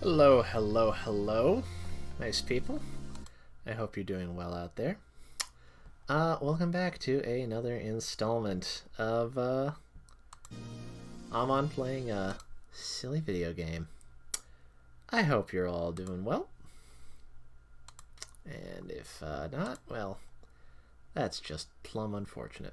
Hello, hello, hello, nice people. I hope you're doing well out there. Welcome back to another installment of Amon playing a silly video game. I hope you're all doing well. And if not, well, that's just plumb unfortunate.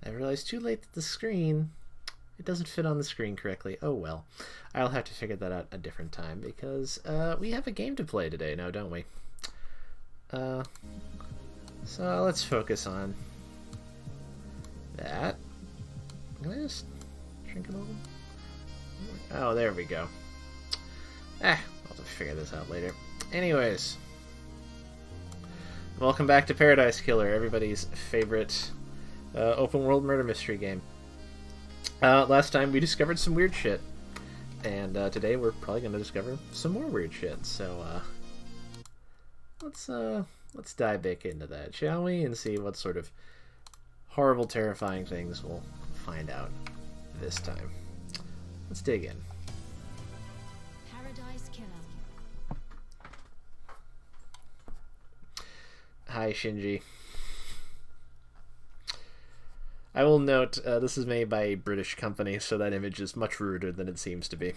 I realized too late that the screen, it doesn't fit on the screen correctly. Oh well. I'll have to figure that out a different time because we have a game to play today now, don't we? So let's focus on that. Can I just shrink it a little? Oh, there we go. I'll have to figure this out later. Anyways, welcome back to Paradise Killer, everybody's favorite open world murder mystery game. Last time we discovered some weird shit, and today we're probably going to discover some more weird shit. So let's dive back into that, shall we, and see what sort of horrible, terrifying things we'll find out this time. Let's dig in. Paradise Killer. Hi, Shinji. I will note, this is made by a British company, so that image is much ruder than it seems to be.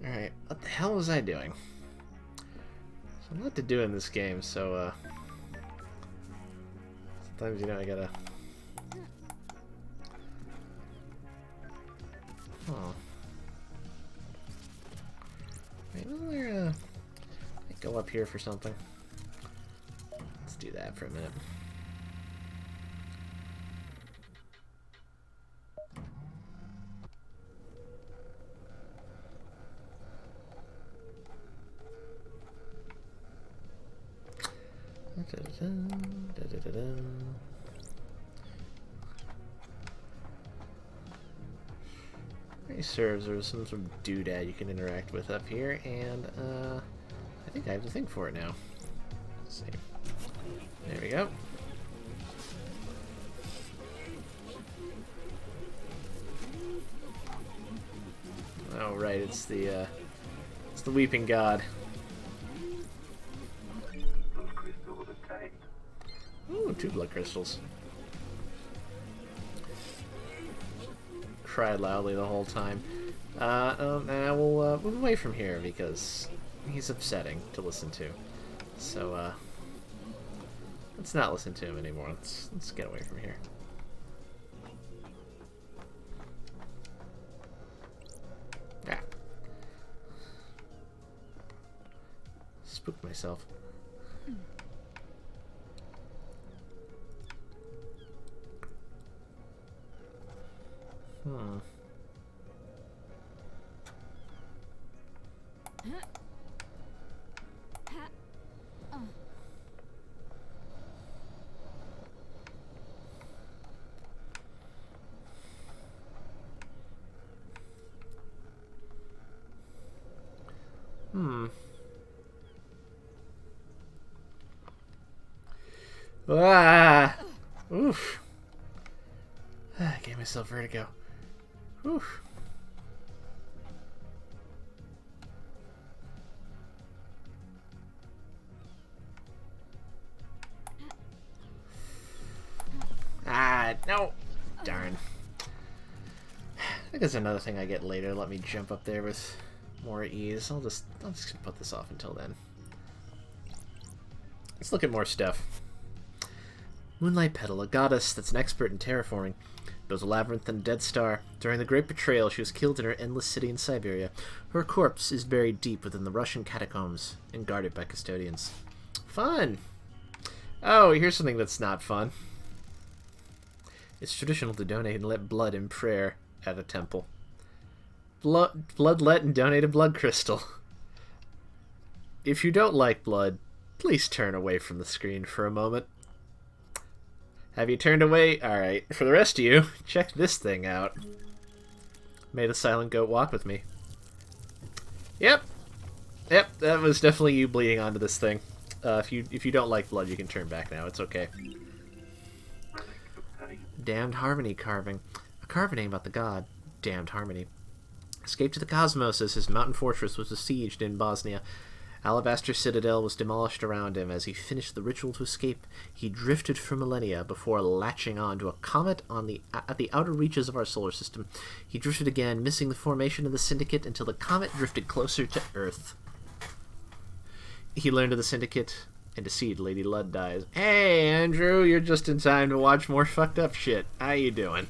Alright, what the hell was I doing? There's a lot to do in this game, so, sometimes, you know, I gotta... Oh. Wait, wasn't there, I go up here for something? Let's do that for a minute. It serves there's some sort of doodad you can interact with up here, and I think I have the thing for it now. Let's see. There we go. Oh right, it's the Weeping God. Ooh, 2 blood crystals. Cried loudly the whole time. And I will move away from here because he's upsetting to listen to. So, let's not listen to him anymore. Let's get away from here. Ah. Spooked myself. Ah! Oof. I gave myself vertigo. Oof. Ah, no. Darn. I think that's another thing I get later. Let me jump up there with more ease. I'll just put this off until then. Let's look at more stuff. Moonlight Petal, a goddess that's an expert in terraforming, builds a labyrinth and a dead star. During the Great Betrayal, she was killed in her endless city in Siberia. Her corpse is buried deep within the Russian catacombs and guarded by custodians. Fun! Oh, here's something that's not fun. It's traditional to donate and let blood in prayer at a temple. Blood let and donate a blood crystal. If you don't like blood, please turn away from the screen for a moment. Have you turned away? Alright, for the rest of you, check this thing out. May the silent goat walk with me. Yep, that was definitely you bleeding onto this thing. If you don't like blood, you can turn back now. It's okay. Damned Harmony carving. A carving about the god. Damned Harmony. Escaped to the cosmos as his mountain fortress was besieged in Bosnia. Alabaster Citadel was demolished around him. As he finished the ritual to escape, he drifted for millennia before latching on to a comet at the outer reaches of our solar system. He drifted again, missing the formation of the Syndicate until the comet drifted closer to Earth. He learned of the Syndicate and deceived Lady Ludd dies. Hey, Andrew, you're just in time to watch more fucked up shit. How you doing?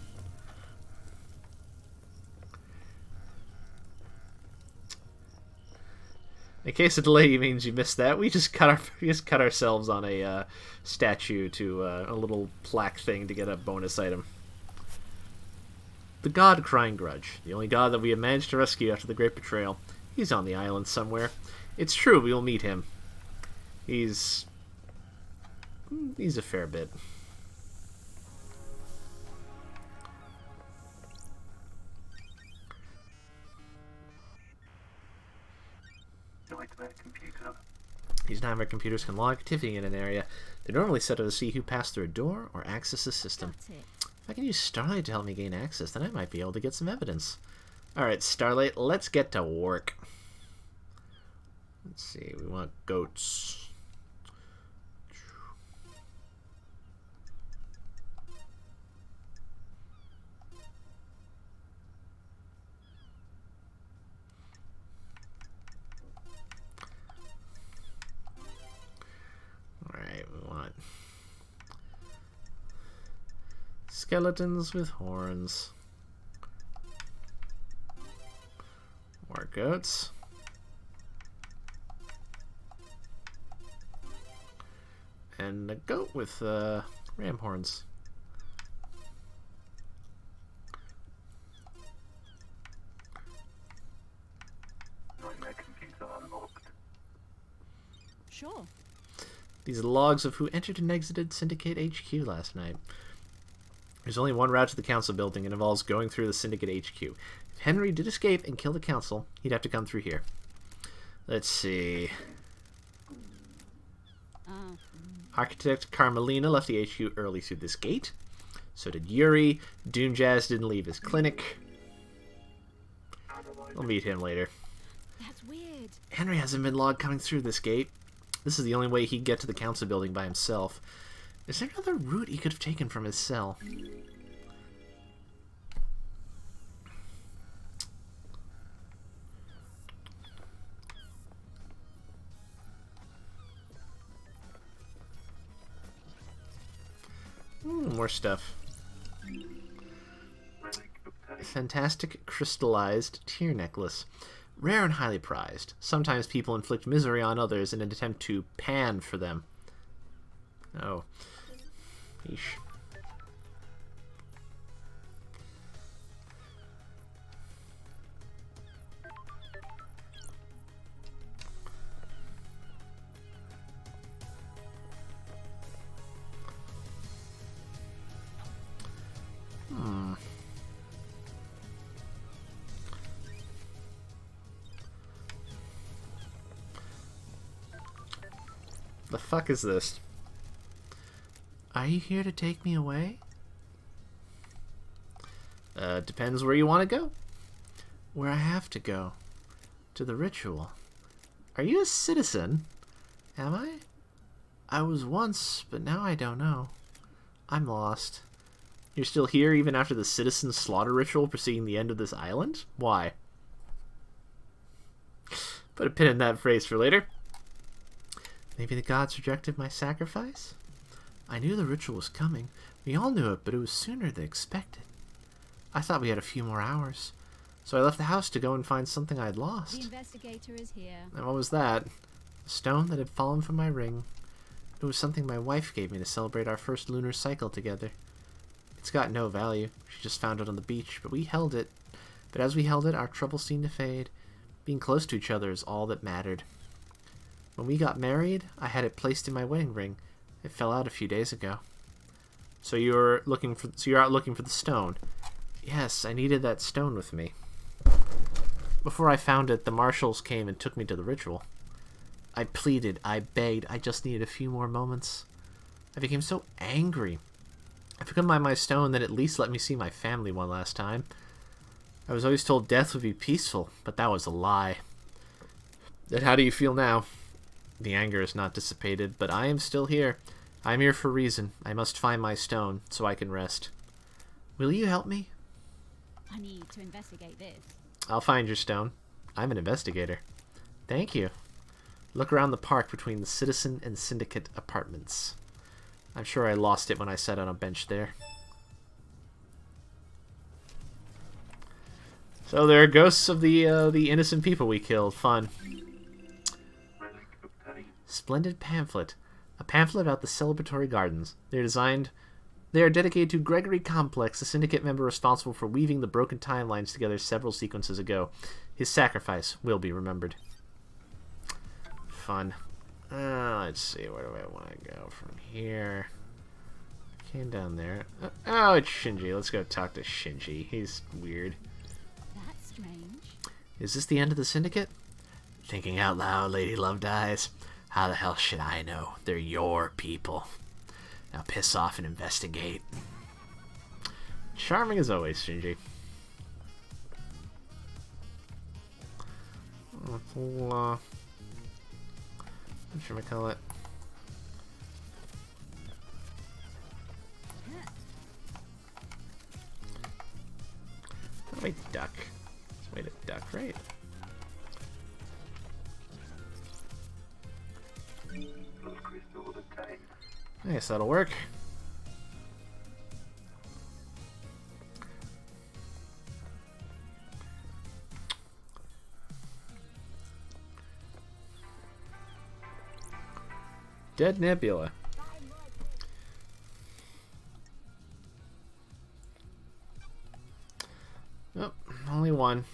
In case of delay means you missed that, we just cut ourselves on a statue to a little plaque thing to get a bonus item. The god Crying Grudge, the only god that we have managed to rescue after the Great Betrayal. He's on the island somewhere. It's true, we will meet him. He's a fair bit. These nightmare computers can log activity in an area. They're normally set up to see who passed through a door or access the system. If I can use Starlight to help me gain access, then I might be able to get some evidence. Alright, Starlight, let's get to work. Let's see, we want goats. Alright, we want skeletons with horns. More goats. And a goat with ram horns. Sure. These are logs of who entered and exited Syndicate HQ last night. There's only one route to the council building and involves going through the Syndicate HQ. If Henry did escape and kill the council, he'd have to come through here. Let's see. Architect Carmelina left the HQ early through this gate. So did Yuri. Doomjazz didn't leave his clinic. We'll meet him later. That's weird. Henry hasn't been logged coming through this gate. This is the only way he'd get to the council building by himself. Is there another route he could have taken from his cell? More stuff. Fantastic crystallized tear necklace. Rare and highly prized. Sometimes people inflict misery on others in an attempt to pan for them. Oh. Yeesh. The fuck is this? Are you here to take me away? Depends where you want to go. Where I have to go. To the ritual. Are you a citizen? Am I? I was once, but now I don't know. I'm lost. You're still here even after the citizen slaughter ritual preceding the end of this island? Why? Put a pin in that phrase for later. Maybe the gods rejected my sacrifice? I knew the ritual was coming. We all knew it, but it was sooner than expected. I thought we had a few more hours. So I left the house to go and find something I had lost. The investigator is here. And what was that? A stone that had fallen from my ring. It was something my wife gave me to celebrate our first lunar cycle together. It's got no value. She just found it on the beach, but we held it. But as we held it, our troubles seemed to fade. Being close to each other is all that mattered. When we got married, I had it placed in my wedding ring. It fell out a few days ago. So you're out looking for the stone. Yes, I needed that stone with me. Before I found it, the marshals came and took me to the ritual. I pleaded, I begged, I just needed a few more moments. I became so angry. If I couldn't buy my stone, then at least let me see my family one last time. I was always told death would be peaceful, but that was a lie. Then how do you feel now? The anger is not dissipated, but I am still here. I am here for a reason. I must find my stone, so I can rest. Will you help me? I need to investigate this. I'll find your stone. I'm an investigator. Thank you. Look around the park between the Citizen and Syndicate apartments. I'm sure I lost it when I sat on a bench there. So there are ghosts of the innocent people we killed. Fun. Splendid pamphlet. A pamphlet about the celebratory gardens. They are dedicated to Gregory Complex, a syndicate member responsible for weaving the broken timelines together several sequences ago. His sacrifice will be remembered. Fun. Let's see, where do I want to go from here? Came down there. Oh, it's Shinji. Let's go talk to Shinji. He's weird. That's strange. Is this the end of the syndicate? Thinking out loud, Lady Love dies. How the hell should I know? They're your people. Now piss off and investigate. Charming as always, Shinji. What should I call it? Wait, duck. Let's wait a duck, right? I guess that'll work. Dead Nebula. Oh, only one.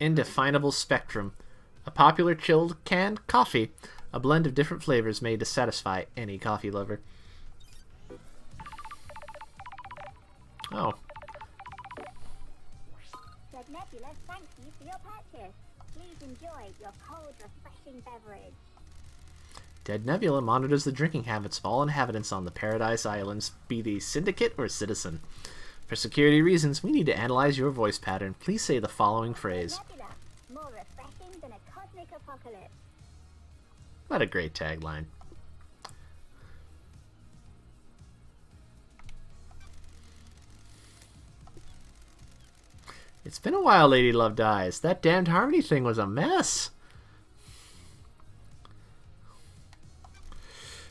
Indefinable Spectrum. A popular chilled canned coffee. A blend of different flavors made to satisfy any coffee lover. Oh. Red Nebula, thank you for your purchase. Please enjoy your cold, refreshing beverage. Dead Nebula monitors the drinking habits of all inhabitants on the Paradise Islands, be they syndicate or citizen. For security reasons, we need to analyze your voice pattern. Please say the following phrase. Nebula, more refreshing than a cosmic apocalypse. What a great tagline. It's been a while, Lady Love dies. That damned Harmony thing was a mess.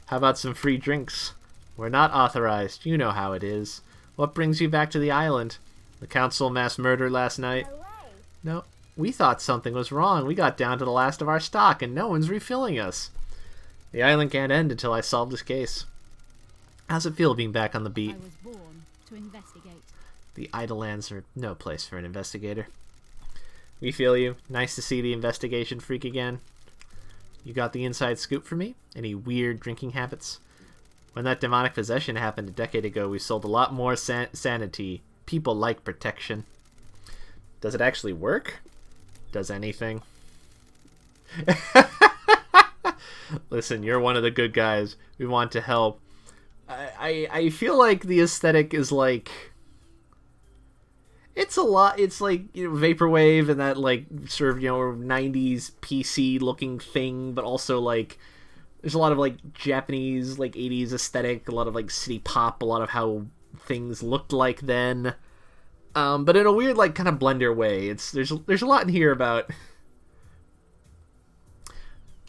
How about some free drinks? We're not authorized. You know how it is. What brings you back to the island? The council mass murder last night? No way. No. We thought something was wrong. We got down to the last of our stock, and no one's refilling us. The island can't end until I solve this case. How's it feel being back on the beat? I was born to investigate. The idle lands are no place for an investigator. We feel you. Nice to see the investigation freak again. You got the inside scoop for me? Any weird drinking habits? When that demonic possession happened a decade ago, we sold a lot more sanity. People like protection. Does it actually work? Does anything? Listen, you're one of the good guys. We want to help. I feel like the aesthetic is like... It's a lot. It's like, you know, vaporwave and that like sort of, you know, 90s PC looking thing, but also like there's a lot of like Japanese like 80s aesthetic, a lot of like city pop, a lot of how things looked like then. But in a weird like kind of blender way. There's a lot in here about.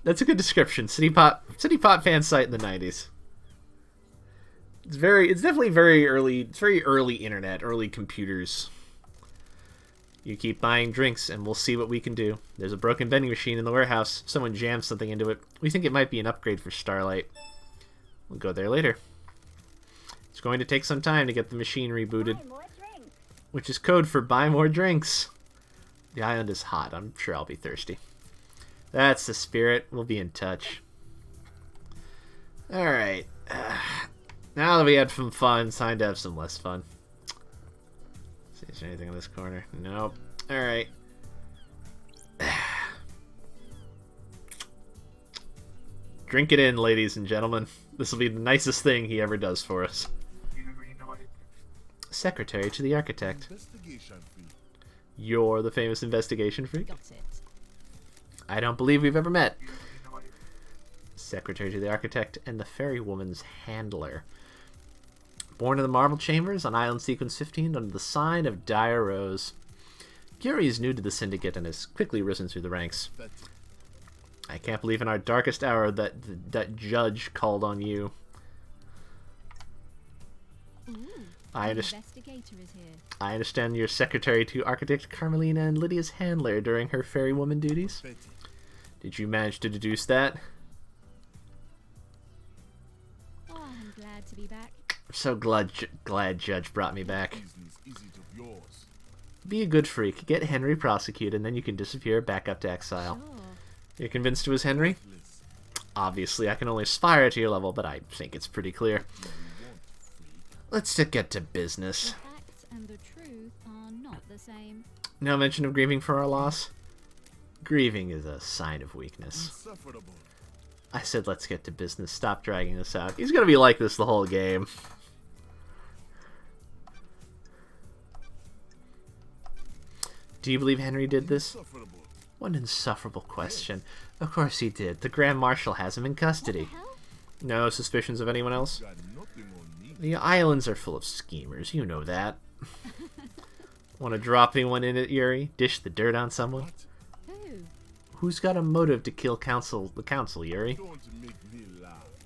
That's a good description. City pop fan site in the 90s. It's definitely very early. It's very early internet, early computers. You keep buying drinks, and we'll see what we can do. There's a broken vending machine in the warehouse. Someone jammed something into it. We think it might be an upgrade for Starlight. We'll go there later. It's going to take some time to get the machine rebooted, Buy more drinks. which is code for buy more drinks. The island is hot. I'm sure I'll be thirsty. That's the spirit. We'll be in touch. Alright. Now that we had some fun, it's time to have some less fun. Let's see, is there anything in this corner? Nope. Alright. Drink it in, ladies and gentlemen. This will be the nicest thing he ever does for us. Secretary to the architect. You're the famous investigation freak? Got it. I don't believe we've ever met. Secretary to the architect and the fairy woman's handler. Born in the Marble Chambers on Island Sequence 15 under the sign of Dire Rose. Yuri is new to the Syndicate and has quickly risen through the ranks. I can't believe in our darkest hour that Judge called on you. Ooh, I the understand. investigator is here. I understand you're secretary to Architect Carmelina and Lydia's handler during her fairy woman duties. Did you manage to deduce that? Oh, I'm glad to be back. I'm so glad Judge brought me back. Be a good freak, get Henry prosecuted, and then you can disappear back up to exile. Sure. You're convinced it was Henry? Obviously, I can only aspire to your level, but I think it's pretty clear. Let's get to business. The facts and the truth are not the same. No mention of grieving for our loss? Grieving is a sign of weakness. I said let's get to business. Stop dragging this out. He's gonna be like this the whole game. Do you believe Henry did this? What an insufferable question. Of course he did. The Grand Marshal has him in custody. What the hell? No suspicions of anyone else? The islands are full of schemers, you know that. Want to drop anyone in it, Yuri? Dish the dirt on someone? Who? Who's got a motive to kill the council, Yuri?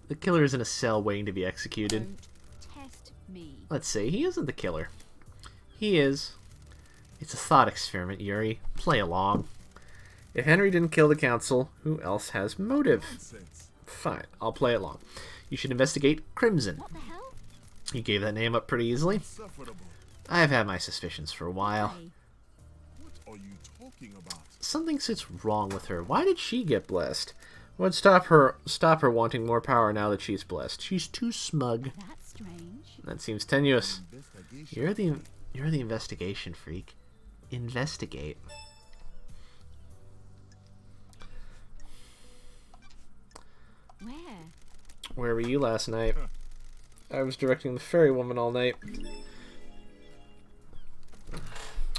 The killer is in a cell waiting to be executed. Don't test me. Let's see, he isn't the killer. He is. It's a thought experiment, Yuri. Play along. If Henry didn't kill the council, who else has motive? Fine, I'll play along. You should investigate Crimson. What the hell? You gave that name up pretty easily. I've had my suspicions for a while. Hey, What are you talking about? Something sits wrong with her. Why did she get blessed? What'd stop her wanting more power now that she's blessed? She's too smug. that's strange. That seems tenuous. You're the investigation freak. Investigate. Where? Where were you last night? I was directing the fairy woman all night.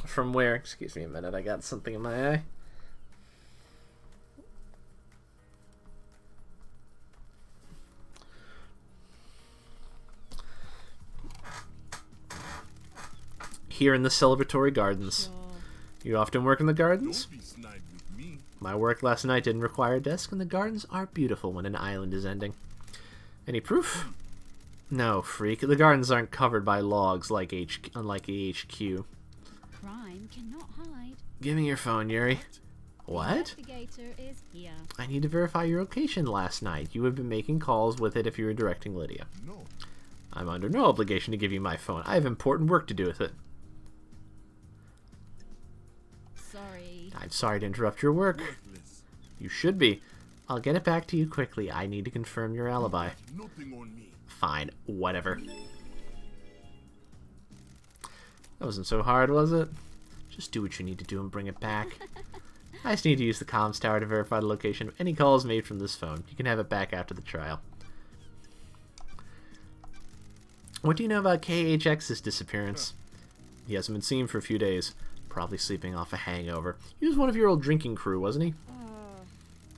From where? Excuse me a minute, I got something in my eye. Here in the celebratory gardens. Sure. You often work in the gardens? Don't be snide with me. My work last night didn't require a desk, and the gardens are beautiful when an island is ending. Any proof? No, freak. The gardens aren't covered by logs unlike the HQ. Crime cannot hide. Give me your phone, Yuri. What? Investigator is here. I need to verify your location last night. You have been making calls with it if you were directing Lydia. No. I'm under no obligation to give you my phone. I have important work to do with it. Sorry. I'm sorry to interrupt your work. Worthless. You should be. I'll get it back to you quickly. I need to confirm your alibi. Nothing on me. Fine, whatever. That wasn't so hard, was it? Just do what you need to do and bring it back. I just need to use the comms tower to verify the location of any calls made from this phone. You can have it back after the trial. What do you know about KHX's disappearance? He hasn't been seen for a few days. Probably sleeping off a hangover. He was one of your old drinking crew, wasn't he?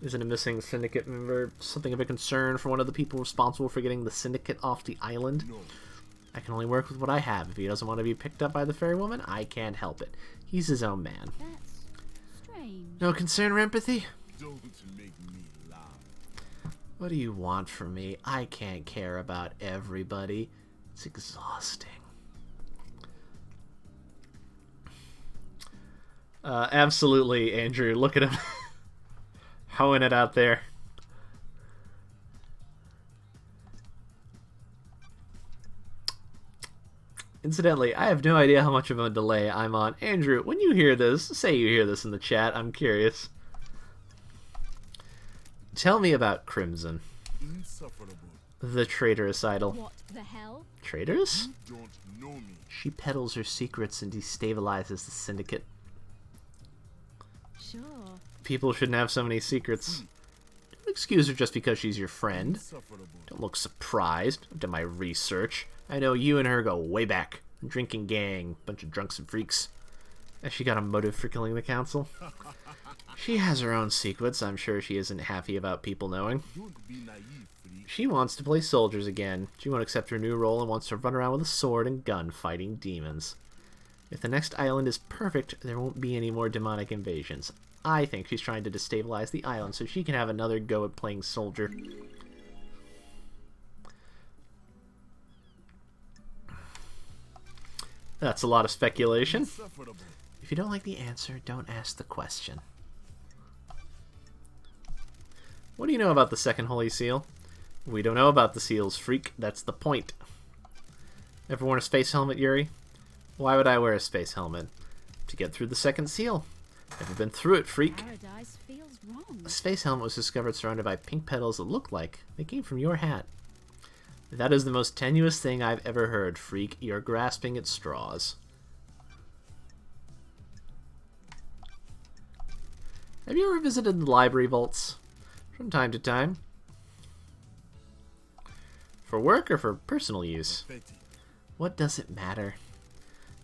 Isn't a missing syndicate member something of a concern for one of the people responsible for getting the syndicate off the island? No. I can only work with what I have. If he doesn't want to be picked up by the fairy woman, I can't help it. He's his own man. That's strange. No concern or empathy? Don't make me laugh. What do you want from me? I can't care about everybody. It's exhausting. Absolutely, Andrew. Look at him. Hoeing it out there. Incidentally, I have no idea how much of a delay I'm on. Andrew, when you hear this, say you hear this in the chat. I'm curious. Tell me about Crimson, Insufferable. the traitorous idol. What the hell? Traitorous? You don't know me. She peddles her secrets and destabilizes the syndicate. Sure. People shouldn't have so many secrets. Don't excuse her just because she's your friend. Insufferable. Don't look surprised. I've done my research. I know you and her go way back. Drinking gang, bunch of drunks and freaks. Has she got a motive for killing the council? She has her own secrets. I'm sure she isn't happy about people knowing. Don't be naive, freak. She wants to play soldiers again. She won't accept her new role and wants to run around with a sword and gun fighting demons. If the next island is perfect, there won't be any more demonic invasions. I think she's trying to destabilize the island so she can have another go at playing soldier. That's a lot of speculation. Insufferable. If you don't like the answer, don't ask the question. What do you know about the second Holy Seal? We don't know about the seals, freak. That's the point. Ever worn a space helmet, Yuri? Why would I wear a space helmet? To get through the second seal. Never been through it, freak. Paradise feels wrong. A space helmet was discovered surrounded by pink petals that look like they came from your hat. That is the most tenuous thing I've ever heard, freak. You're grasping at straws. Have you ever visited the library vaults? From time to time. For work or for personal use? Petty. What does it matter?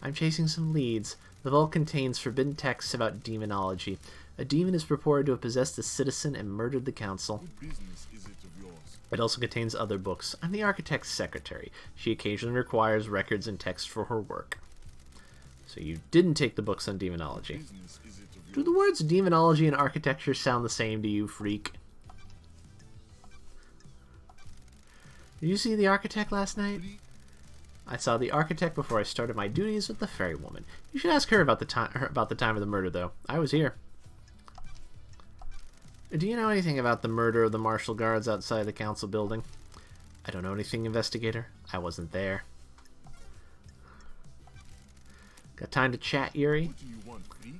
I'm chasing some leads. The vault contains forbidden texts about demonology. A demon is purported to have possessed a citizen and murdered the council. What business is it of yours? It also contains other books. I'm the architect's secretary. She occasionally requires records and text for her work. So you didn't take the books on demonology. Business is it of Do yours? the words demonology and architecture sound the same to you, freak? Did you see the architect last night? Freak. I saw the architect before I started my duties with the fairy woman. You should ask her about the time of the murder, though. I was here. Do you know anything about the murder of the martial guards outside the council building? I don't know anything, investigator. I wasn't there. Got time to chat, Yuri? What do you want, freak?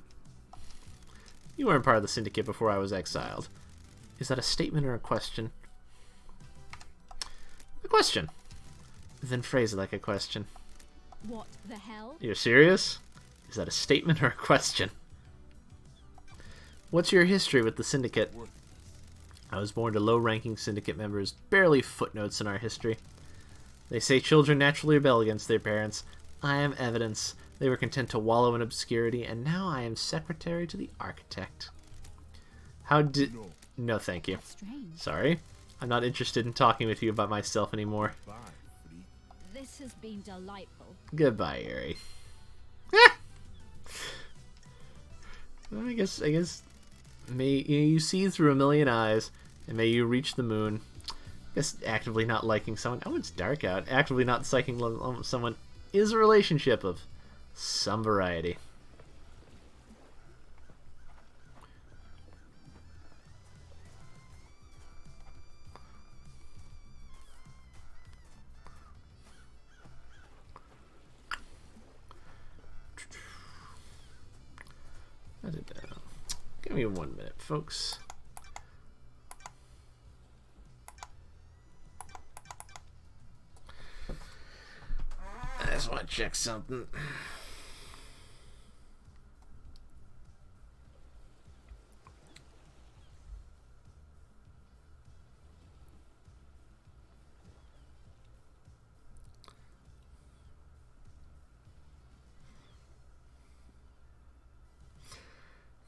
You weren't part of the syndicate before I was exiled. Is that a statement or a question? A question. Then phrase it like a question. What the hell? You're serious? Is that a statement or a question? What's your history with the syndicate? Worth. I was born to low-ranking syndicate members, barely footnotes in our history. They say children naturally rebel against their parents. I am evidence. They were content to wallow in obscurity, and now I am secretary to the architect. How did... No. No, thank you. Strange. Sorry. I'm not interested in talking with you about myself anymore. Bye, freak. This has been delightful. Goodbye, Yuri. Well, I guess may you see through a million eyes, and may you reach the moon. I guess actively not liking someone. Oh, it's dark out. Actively not liking someone is a relationship of some variety. Give me 1 minute, folks. I just want to check something.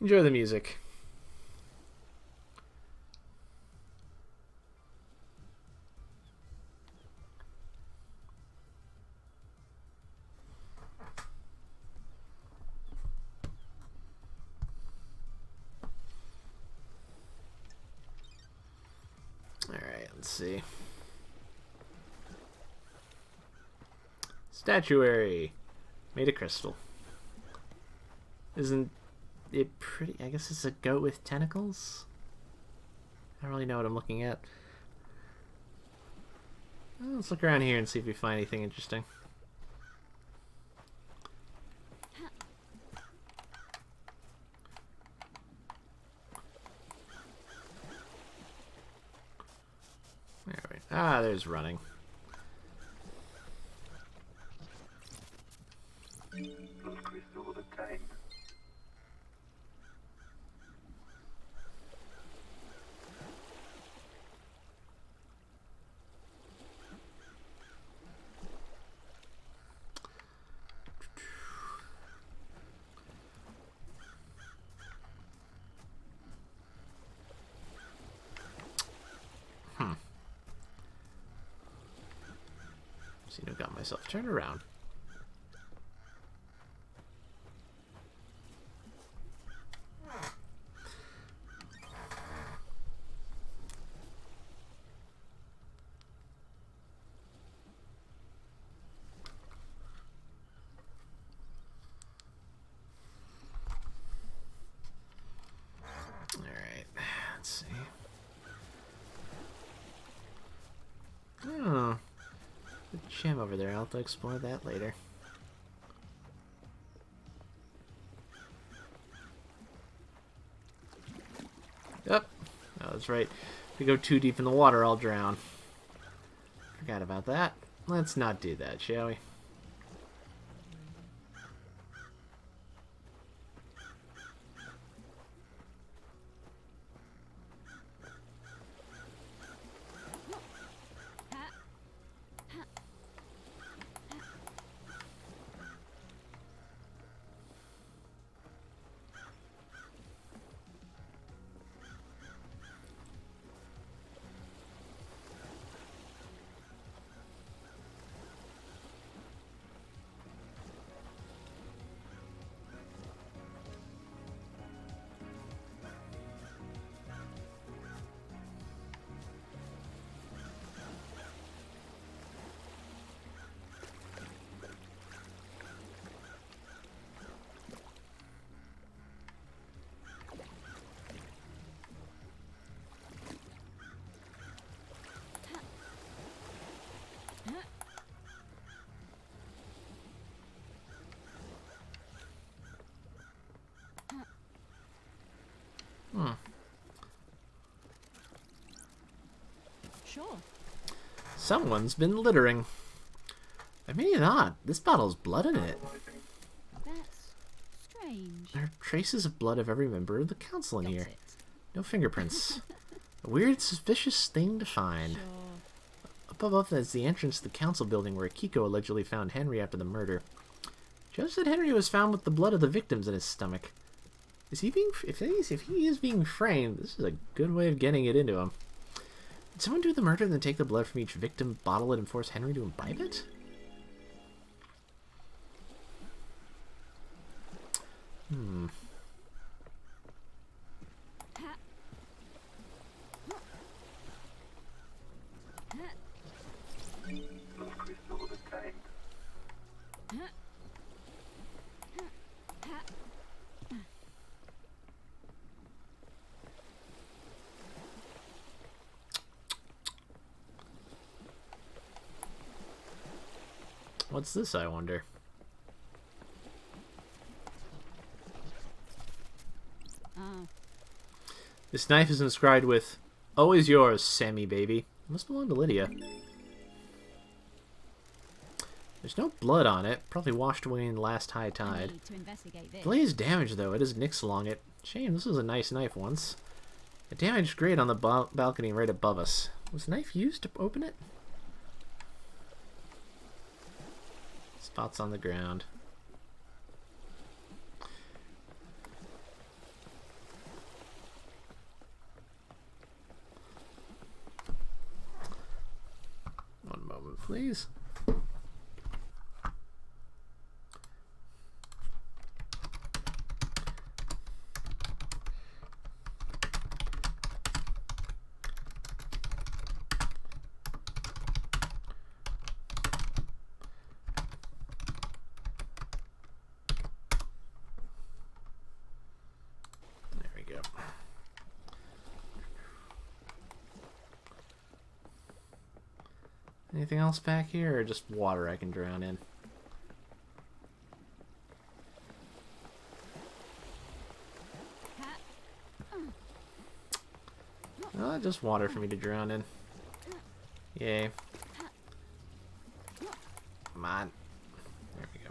Enjoy the music. Alright, let's see. Statuary. Made of crystal. Isn't I guess it's a goat with tentacles. I don't really know what I'm looking at. Well, let's look around here and see if we find anything interesting. Alright. Ah, there's running. Seem to have got myself turned around. Alright, let's see. Oh, the gem over there. I'll have to explore that later. Yep. Oh, that's right. If we go too deep in the water, I'll drown. Forgot about that. Let's not do that, shall we? Sure. Someone's been littering. I mean, not. This bottle's blood in it. That's strange. There are traces of blood of every member of the council in Got here. it. No fingerprints. A weird, suspicious thing to find. Sure. Up above is the entrance to the council building where Kiko allegedly found Henry after the murder. Judge said Henry was found with the blood of the victims in his stomach. Is he being... If he is being framed, this is a good way of getting it into him. Did someone do the murder and then take the blood from each victim, bottle it, and force Henry to imbibe it? Hmm. What's this, I wonder? Oh. This knife is inscribed with, "Always yours, Sammy baby." It must belong to Lydia. There's no blood on it. Probably washed away in the last high I tide. need to investigate this. Blade is damaged, though. It has nicks along it. Shame, this was a nice knife once. A damaged grate on the balcony right above us. Was the knife used to open it? Spots on the ground. One moment, please. Anything else back here, or just water I can drown in? Oh, just water for me to drown in. Yay. Come on. There we go.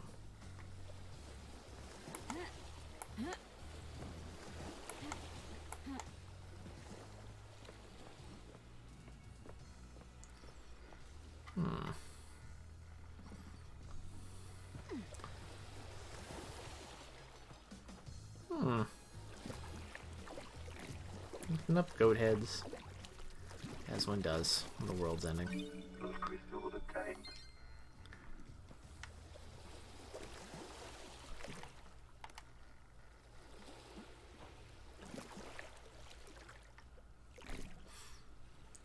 Open up goat heads. As one does when the world's ending.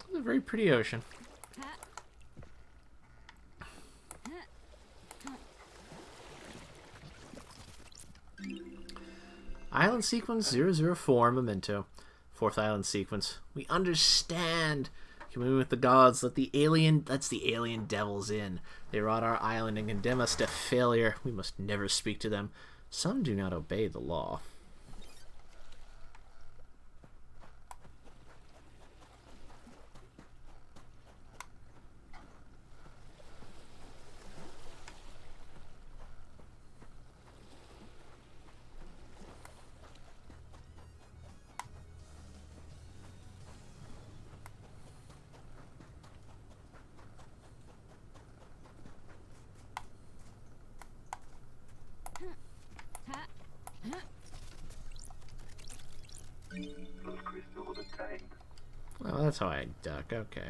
It's a very pretty ocean. Island sequence 004 memento. Fourth island sequence. We understand. Communing with the gods, lets the alien devils in. They rot our island and condemn us to failure. We must never speak to them. Some do not obey the law. Well, that's how I duck. Okay.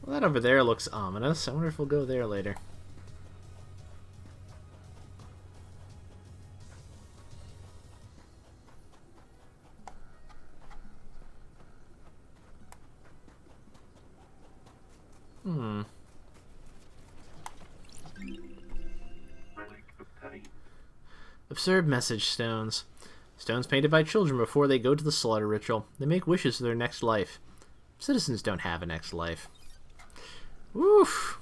Well, that over there looks ominous. I wonder if we'll go there later. Absurd message stones. Stones painted by children before they go to the slaughter ritual. They make wishes for their next life. Citizens don't have a next life. Woof.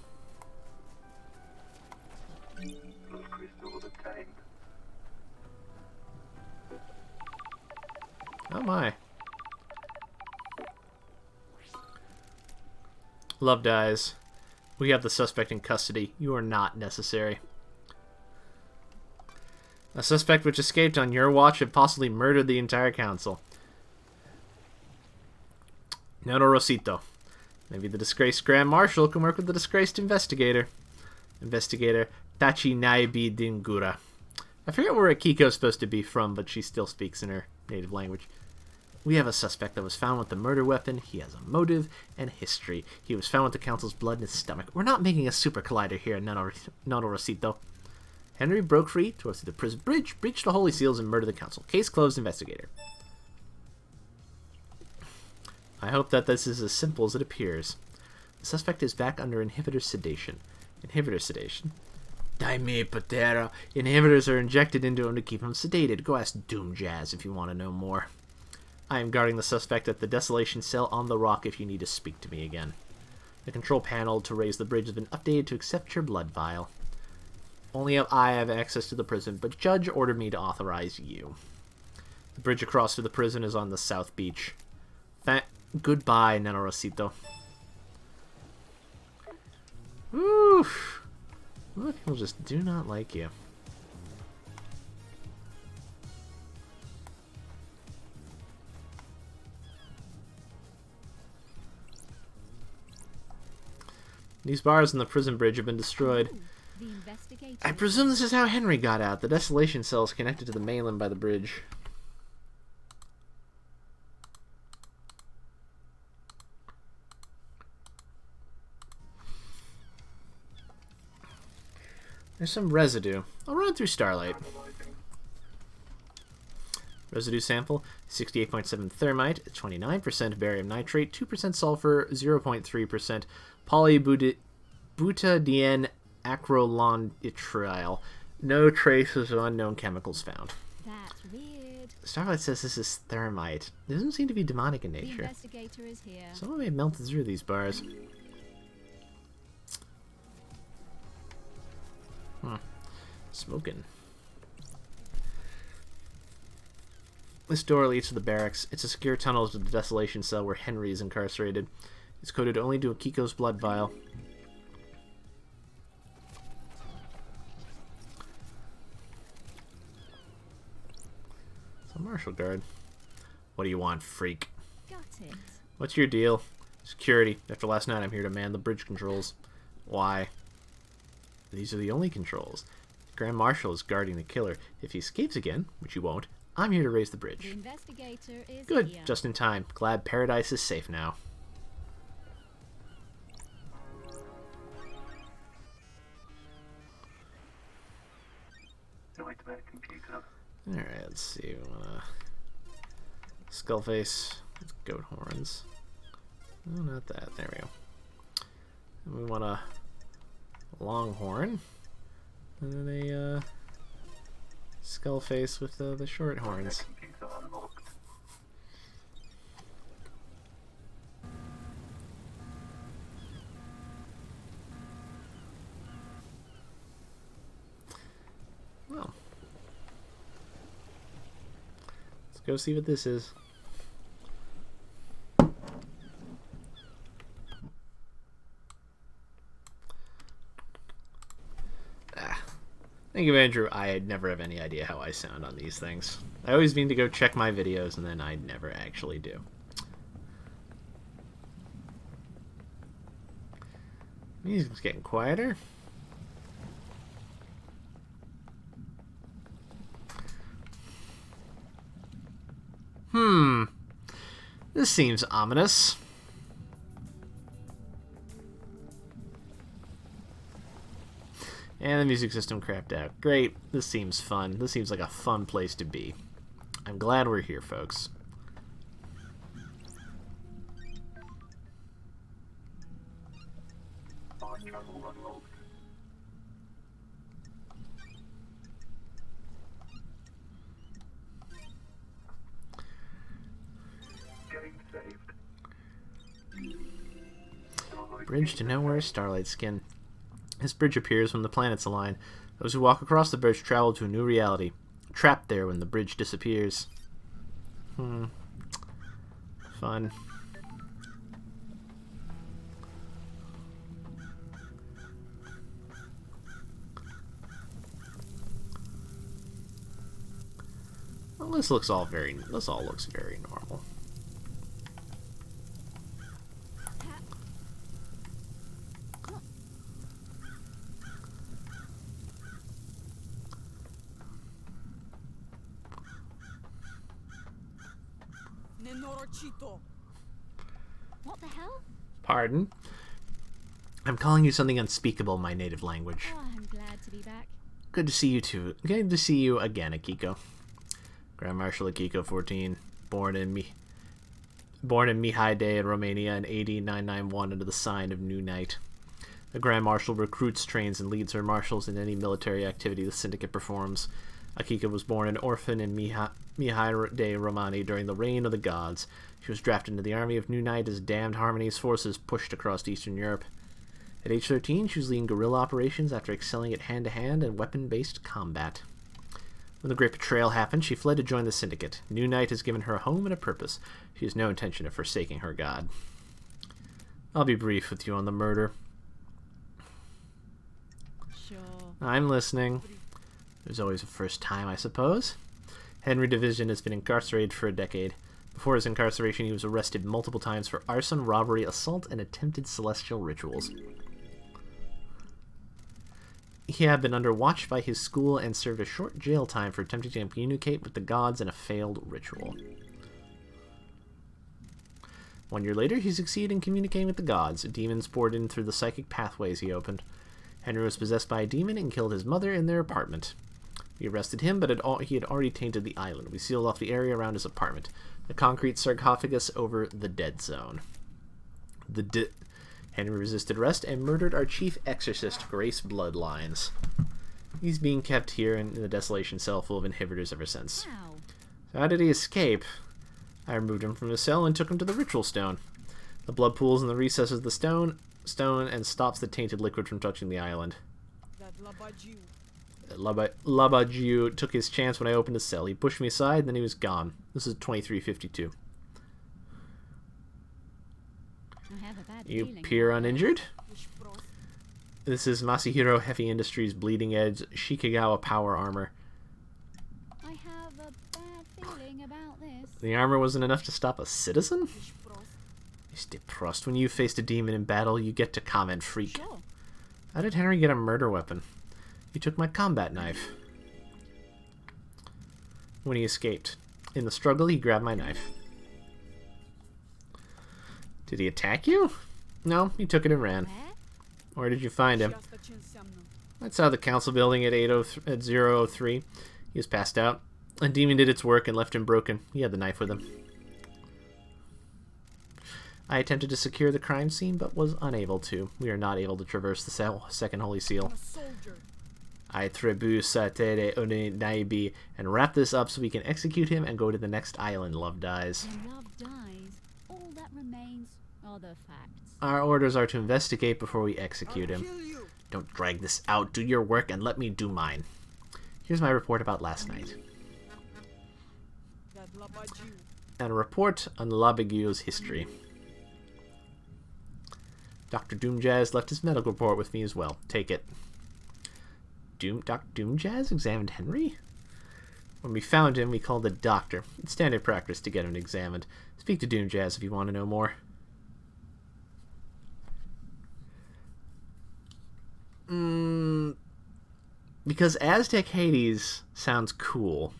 Oh my. Love dies. We have the suspect in custody. You are not necessary. A suspect which escaped on your watch and possibly murdered the entire council. Noto Rosito. Maybe the disgraced Grand Marshal can work with the disgraced investigator. Investigator Tachi Naibi Dingura. I forget where Akiko's supposed to be from, but she still speaks in her native language. We have a suspect that was found with the murder weapon. He has a motive and history. He was found with the council's blood in his stomach. We're not making a super collider here, Noto Rosito. Henry broke free, tore through the prison bridge, breached the holy seals, and murdered the council. Case closed, investigator. I hope that this is as simple as it appears. The suspect is back under inhibitor sedation. Inhibitor sedation? Daime Patera. Inhibitors are injected into him to keep him sedated. Go ask Doom Jazz if you want to know more. I am guarding the suspect at the desolation cell on the rock if you need to speak to me again. The control panel to raise the bridge has been updated to accept your blood vial. Only I have access to the prison, but Judge ordered me to authorize you. The bridge across to the prison is on the south beach. Goodbye, Noto Rosito. Woo! Well, people just do not like you. These bars in the prison bridge have been destroyed. I presume this is how Henry got out. The desolation cell is connected to the mainland by the bridge. There's some residue. I'll run through Starlight. Residue sample, 68.7 thermite, 29% barium nitrate, 2% sulfur, 0.3% polybutadiene acrylonitrile. No traces of unknown chemicals found. That's weird. Starlight says this is thermite. It doesn't seem to be demonic in The nature. investigator is here. Someone may have melted through these bars. Smoking. This door leads to the barracks. It's a secure tunnel to the desolation cell where Henry is incarcerated. It's coded only to Akiko's blood vial. It's a martial guard. What do you want, freak? Got it. What's your deal? Security. After last night, I'm here to man the bridge controls. Why? These are the only controls. The Grand Marshal is guarding the killer. If he escapes again, which he won't, I'm here to raise the The bridge. investigator is Good. here. Just in time. Glad Paradise is safe now. Alright, let's see. We wanna... Skullface. Let's goat horns. No, not that. There we go. And we want a longhorn. And then a skullface with the short horns. Well, let's go see what this is. Thank you, Andrew. I never have any idea how I sound on these things. I always mean to go check my videos, and then I never actually do. Music's getting quieter. This seems ominous. And the music system crapped out. Great. This seems fun. This seems like a fun place to be. I'm glad we're here, folks. Bridge to nowhere, Starlight Skin. This bridge appears when the planets align. Those who walk across the bridge travel to a new reality. Trapped there when the bridge disappears. Fun. Well, this all looks very normal. What the hell? Pardon? I'm calling you something unspeakable in my native language. Oh, I'm glad to be back. Good to see you too. Good to see you again, Akiko. Grand Marshal Akiko 14, born in Mihai Day in Romania in AD 991 under the sign of New Night. The Grand Marshal recruits, trains, and leads her marshals in any military activity the Syndicate performs. Akiko was born an orphan in Mihai Day Romani during the reign of the gods. She was drafted into the army of New Night as Damned Harmony's forces pushed across Eastern Europe. At age 13, she was leading guerrilla operations after excelling at hand-to-hand and weapon-based combat. When the Great Betrayal happened, she fled to join the Syndicate. New Night has given her a home and a purpose. She has no intention of forsaking her god. I'll be brief with you on the murder. Sure. I'm listening. There's always a first time, I suppose. Henry Division has been incarcerated for a decade. Before his incarceration, he was arrested multiple times for arson, robbery, assault, and attempted celestial rituals. He had been under watch by his school and served a short jail time for attempting to communicate with the gods in a failed ritual. 1 year later, he succeeded in communicating with the gods. Demons poured in through the psychic pathways he opened. Henry was possessed by a demon and killed his mother in their apartment. We arrested him, but he had already tainted the island. We sealed off the area around his apartment. A concrete sarcophagus over the dead zone. Henry resisted arrest and murdered our chief exorcist, Grace Bloodlines. He's being kept here in the desolation cell full of inhibitors ever since. Wow. So how did he escape? I removed him from the cell and took him to the ritual stone. The blood pools in the recesses of the stone and stops the tainted liquid from touching the island. Labajiu took his chance when I opened his cell. He pushed me aside, and then he was gone. This is 2352. I have a bad You feeling appear about this. uninjured? This is Masahiro Heavy Industries Bleeding Edge Shikagawa Power Armor. I have a bad feeling about this. The armor wasn't enough to stop a citizen? Mr. Prost, when you faced a demon in battle, you get to comment, freak. Sure. How did Henry get a murder weapon? He took my combat knife. When he escaped. In the struggle, he grabbed my knife. Did he attack you? No, he took it and ran. Where? Where did you find him? Outside the council building at 003. He was passed out. A demon did its work and left him broken. He had the knife with him. I attempted to secure the crime scene, but was unable to. We are not able to traverse the second holy seal. I tribu satere one naibi and wrap this up so we can execute him and go to the next island. Love dies. When love dies, all that remains are the facts. Our orders are to investigate before we execute him. Don't drag this out. Do your work and let me do mine. Here's my report about last night. And a report on Labigu's history. Dr. Doomjazz left his medical report with me as well. Take it. Dr. Doomjazz examined Henry? When we found him, we called the doctor. It's standard practice to get him examined. Speak to Doomjazz if you want to know more. Because Aztec Hades sounds cool.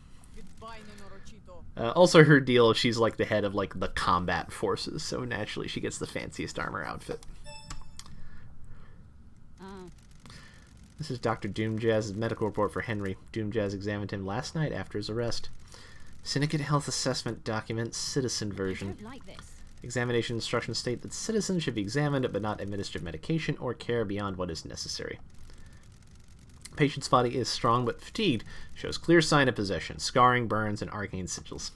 Also, her deal, she's like the head of like the combat forces, so naturally she gets the fanciest armor outfit. Oh. This is Dr. Doomjazz's medical report for Henry. Doomjazz examined him last night after his arrest. Syndicate Health Assessment Document, Citizen I version. don't like this. Examination instructions state that citizens should be examined but not administered medication or care beyond what is necessary. Patient's body is strong but fatigued, shows clear sign of possession, scarring, burns, and arcane sigils.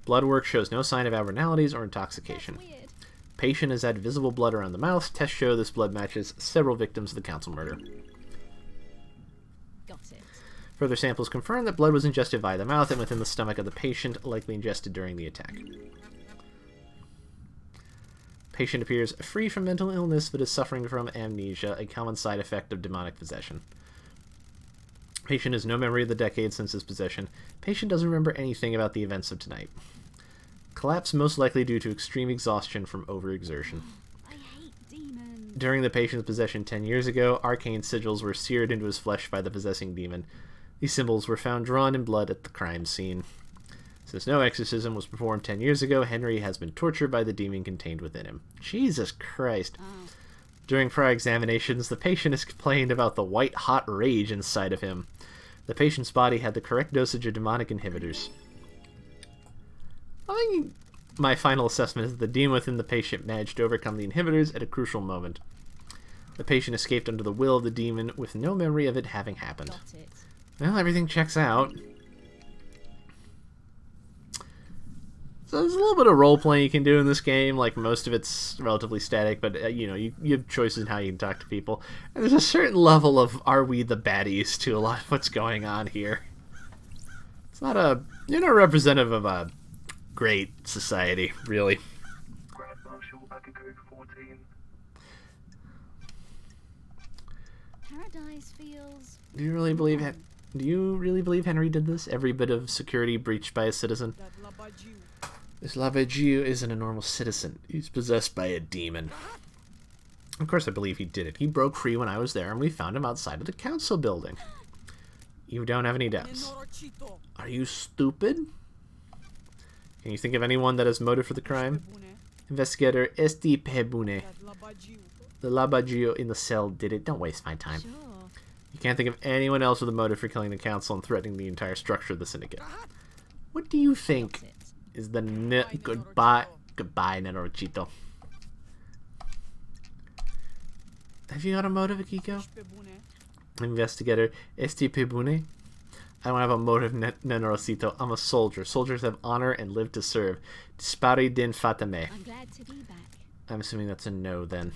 Blood work shows no sign of abnormalities or intoxication. That's weird. Patient has had visible blood around the mouth. Tests show this blood matches several victims of the council murder. Got it. Further samples confirm that blood was ingested via the mouth and within the stomach of the patient, likely ingested during the attack. Patient appears free from mental illness but is suffering from amnesia, a common side effect of demonic possession. Patient has no memory of the decades since his possession. Patient doesn't remember anything about the events of tonight. Collapse most likely due to extreme exhaustion from overexertion. I hate demons. During the patient's possession 10 years ago, arcane sigils were seared into his flesh by the possessing demon. These symbols were found drawn in blood at the crime scene. Since no exorcism was performed 10 years ago, Henry has been tortured by the demon contained within him. Jesus Christ. Oh. During prior examinations, the patient has complained about the white-hot rage inside of him. The patient's body had the correct dosage of demonic inhibitors. I think my final assessment is that the demon within the patient managed to overcome the inhibitors at a crucial moment. The patient escaped under the will of the demon with no memory of it having happened. Got it. Well, everything checks out. So there's a little bit of role-playing you can do in this game. Like, most of it's relatively static, but, you have choices in how you can talk to people. And there's a certain level of, are we the baddies, to a lot of what's going on here. It's not you're not representative of a great society, really. Grand Marshal Bakugo 14. Paradise feels. Do you really believe Henry did this? Every bit of security breached by a citizen? This Labajiu isn't a normal citizen. He's possessed by a demon. Of course I believe he did it. He broke free when I was there, and we found him outside of the council building. You don't have any doubts. Are you stupid? Can you think of anyone that has motive for the crime? Investigator Esti Pebune. The Labajiu in the cell did it. Don't waste my time. Sure. You can't think of anyone else with a motive for killing the council and threatening the entire structure of the syndicate. What do you think is the goodbye Nenorochito? Have you got a motive, Akiko? Investigator Estipebune. I don't have a motive, Nenorochito. I'm a soldier. Soldiers have honor and live to serve. Dispari din fatame. I'm glad to be back. I'm assuming that's a no, then.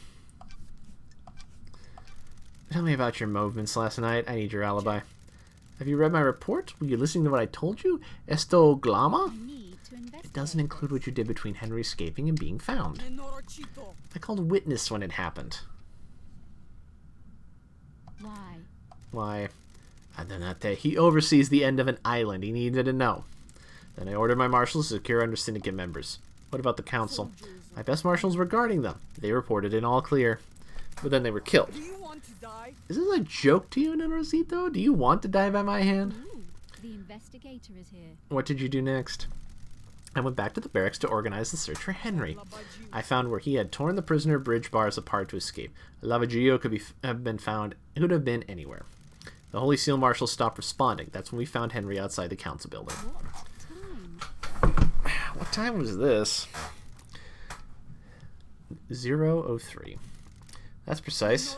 Tell me about your movements last night. I need your alibi. Have you read my report? Were you listening to what I told you? Esto glama? I need to investigate. It doesn't include what you did between Henry escaping and being found. I called witness when it happened. Why? Why? Adanate. He oversees the end of an island. He needed to know. Then I ordered my marshals to secure under syndicate members. What about the council? My best marshals were guarding them. They reported in all clear. But then they were killed. Is this a joke to you, Nenorochito? Do you want to die by my hand? Ooh, the investigator is here. What did you do next? I went back to the barracks to organize the search for Henry. I found where he had torn the prisoner bridge bars apart to escape. A Lavaggio could have been found. It could have been anywhere. The Holy Seal marshals stopped responding. That's when we found Henry outside the council building. What time? What time was this? 0:03. That's precise.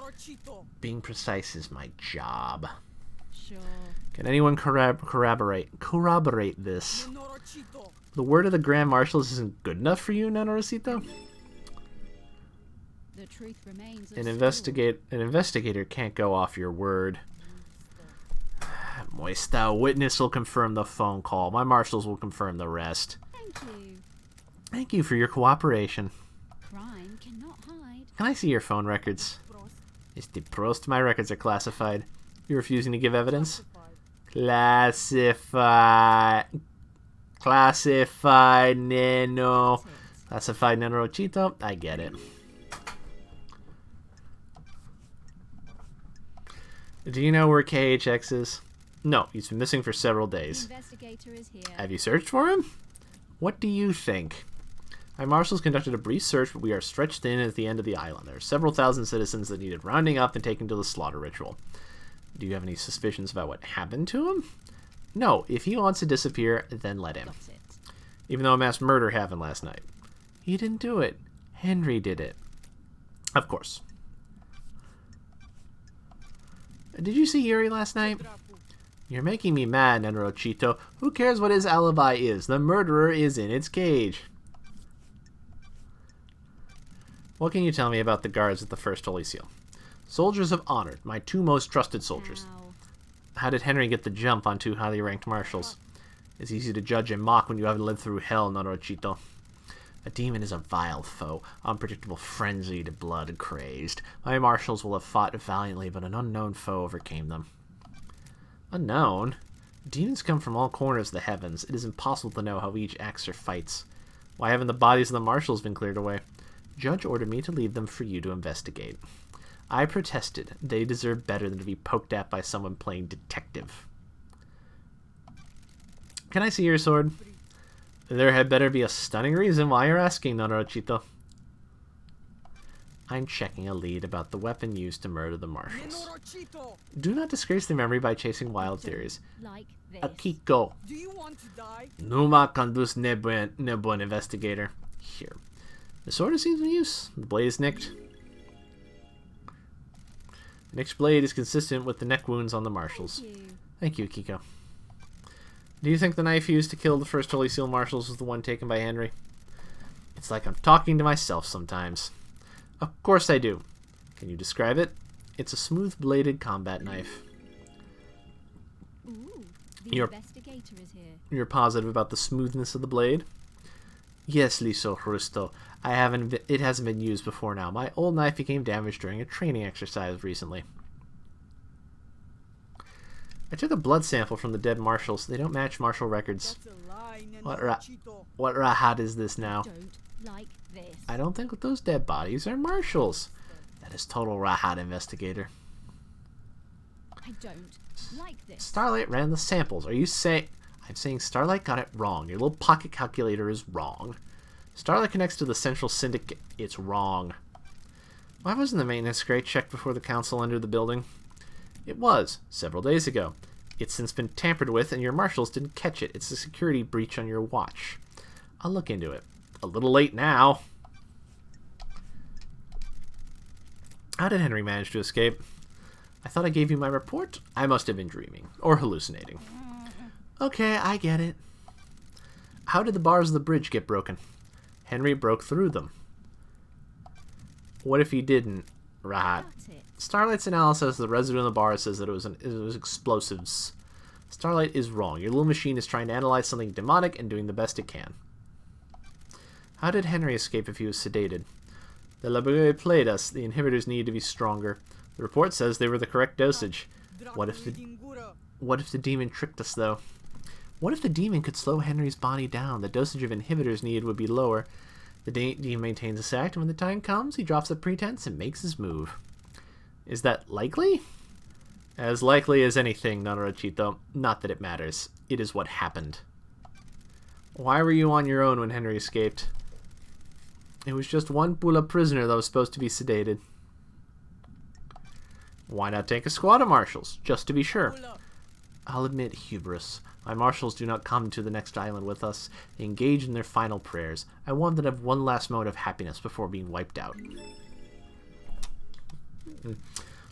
Being precise is my job. Sure. Can anyone corroborate this? The word of the Grand Marshals isn't good enough for you, Nenorochito? The truth remains An investigator can't go off your word. Moista, witness will confirm the phone call. My marshals will confirm the rest. Thank you. Thank you for your cooperation. Crime cannot hide. Can I see your phone records? It's the Prost. My records are classified. You're refusing to give evidence? Classified. Classified, Neno. Classified, Nenorochito. I get it. Do you know where KHX is? No, he's been missing for several The days. investigator is here. Have you searched for him? What do you think? My marshals conducted a brief search, but we are stretched thin at the end of the island. There are several thousand citizens that needed rounding up and taken to the slaughter ritual. Do you have any suspicions about what happened to him? No, if he wants to disappear, then let him. Got it. Even though a mass murder happened last night. He didn't do it. Henry did it. Of course. Did you see Yuri last night? You're making me mad, Nenorochito. Who cares what his alibi is? The murderer is in its cage. What can you tell me about the guards at the First Holy Seal? Soldiers of honor, my two most trusted soldiers. Ow. How did Henry get the jump on two highly ranked marshals? It's easy to judge and mock when you haven't lived through hell, Nenorochito. A demon is a vile foe, unpredictable, frenzied, blood-crazed. My marshals will have fought valiantly, but an unknown foe overcame them. Unknown? Demons come from all corners of the heavens. It is impossible to know how each acts or fights. Why haven't the bodies of the marshals been cleared away? Judge ordered me to leave them for you to investigate. I protested. They deserve better than to be poked at by someone playing detective. Can I see your sword? There had better be a stunning reason why you're asking, Nenorochito. I'm checking a lead about the weapon used to murder the marshals. Do not disgrace their memory by chasing wild theories. Like this. Akiko. Do you want to die? Numa condus nebuen investigator. Here. The sword seems in use. The blade is nicked. The nicked blade is consistent with the neck wounds on the marshals. Thank you. Thank you, Akiko. Do you think the knife used to kill the First Holy Seal marshals was the one taken by Henry? It's like I'm talking to myself sometimes. Of course I do. Can you describe it? It's a smooth-bladed combat knife. Ooh, the You're- investigator is here. You're positive about the smoothness of the blade? Yes, Liso Hrusto. It hasn't been used before now. My old knife became damaged during a training exercise recently. I took a blood sample from the dead marshals. They don't match marshal records. That's a lie, What Nenorochito. What rahat is this now? Don't like this. I don't think those dead bodies are marshals. That is total rahat, investigator. I don't like this. Starlight ran the samples. Are you saying... I'm saying Starlight got it wrong. Your little pocket calculator is wrong. Starlight connects to the central syndicate. It's wrong. Why wasn't the maintenance crate checked before the council entered the building? It was, several days ago. It's since been tampered with, and your marshals didn't catch it. It's a security breach on your watch. I'll look into it. A little late now. How did Henry manage to escape? I thought I gave you my report. I must have been dreaming. Or hallucinating. Okay, I get it. How did the bars of the bridge get broken? Henry broke through them. What if he didn't? Right. Starlight's analysis of the residue in the bar says that it was explosives. Starlight is wrong. Your little machine is trying to analyze something demonic and doing the best it can. How did Henry escape if he was sedated? The laboratory played us. The inhibitors needed to be stronger. The report says they were the correct dosage. What if the demon tricked us, though? What if the demon could slow Henry's body down? The dosage of inhibitors needed would be lower. The demon maintains this act, and when the time comes, he drops the pretense and makes his move. Is that likely? As likely as anything, Nanorochito. Not that it matters. It is what happened. Why were you on your own when Henry escaped? It was just one Bula prisoner that was supposed to be sedated. Why not take a squad of marshals, just to be sure? I'll admit hubris. My marshals do not come to the next island with us. They engage in their final prayers. I want them to have one last moment of happiness before being wiped out.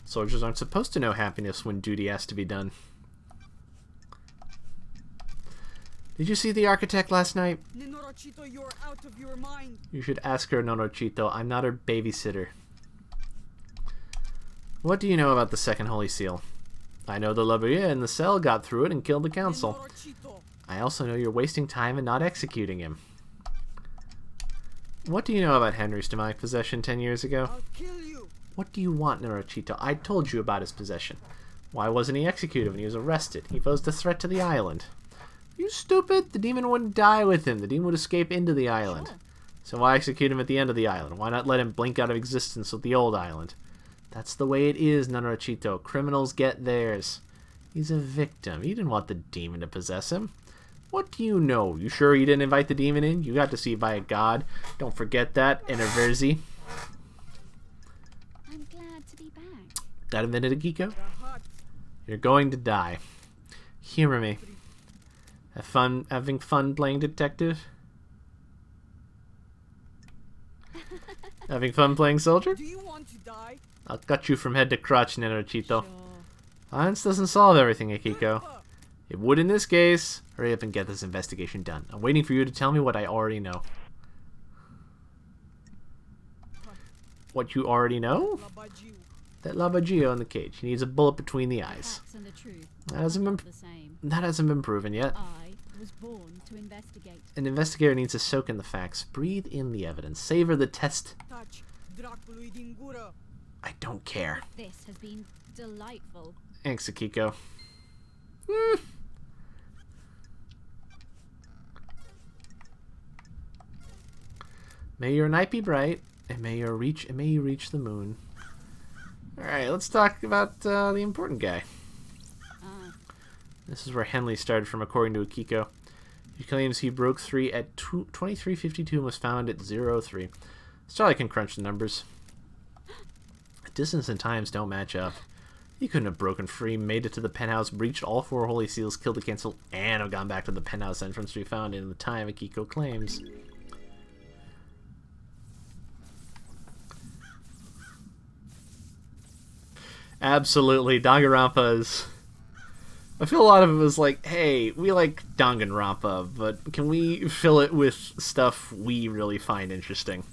Soldiers aren't supposed to know happiness when duty has to be done. Did you see the architect last night? Nanorochito, you're out of your mind. You should ask her, Nanorochito. I'm not her babysitter. What do you know about the second Holy Seal? I know the Labrier in the cell got through it and killed the council. Nanorochito. I also know you're wasting time and not executing him. What do you know about Henry's demonic possession 10 years ago? I'll kill you. What do you want, Nanorochito? I told you about his possession. Why wasn't he executed when he was arrested? He posed a threat to the island. You stupid! The demon wouldn't die with him. The demon would escape into the island. Sure. So why execute him at the end of the island? Why not let him blink out of existence with the old island? That's the way it is, Nanorochito. Criminals get theirs. He's a victim. He didn't want the demon to possess him. What do you know? You sure you didn't invite the demon in? You got deceived by a god. Don't forget that, Enerverzi. I'm glad to be back. That a minute, Akiko? You're going to die. Humor me. Having fun playing detective? Having fun playing soldier? Do you want to die? I'll cut you from head to crotch, Nanorochito. Sure. Violence doesn't solve everything, Akiko. It would in this case. Hurry up and get this investigation done. I'm waiting for you to tell me what I already know. What you already know? Labajiu. That Labagio in the cage. He needs a bullet between the eyes. Facts and the truth That are hasn't not been- the same. That hasn't been proven yet. I was born to investigate. An investigator needs to soak in the facts, breathe in the evidence, savor the test. Touch. Draculuidingura. I don't care. This has been delightful. Thanks, Akiko. May your night be bright, and may you reach the moon. All right, let's talk about the important guy. Ah, This is where Henley started from, according to Akiko. He claims he broke 3 at 23:52 and was found at 03. Starlight can crunch the numbers. Distance and times don't match up. He couldn't have broken free, made it to the penthouse, breached all 4 holy seals, killed the cancel, and have gone back to the penthouse entrance to be found in the time Akiko claims. Absolutely, Danganronpa's. I feel a lot of it was like, hey, we like Danganronpa, but can we fill it with stuff we really find interesting?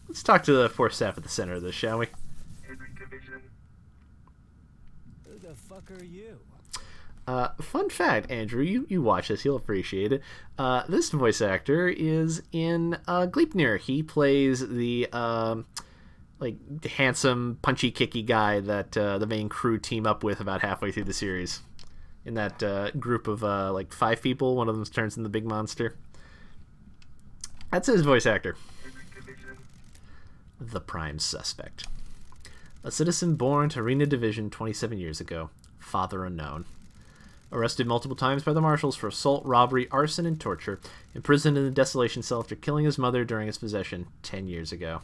Let's talk to the 4 staff at the center of this, shall we? Henry Division. Who the fuck are you? Fun fact, Andrew, you watch this, you'll appreciate it. This voice actor is in Gleipnir. He plays the handsome, punchy, kicky guy that the main crew team up with about halfway through the series. In that group of 5 people, one of them turns into the big monster. That's his voice actor. Henry Division. The prime suspect. A citizen born to Arena Division 27 years ago. Father unknown. Arrested multiple times by the marshals for assault, robbery, arson, and torture. Imprisoned in the desolation cell after killing his mother during his possession 10 years ago.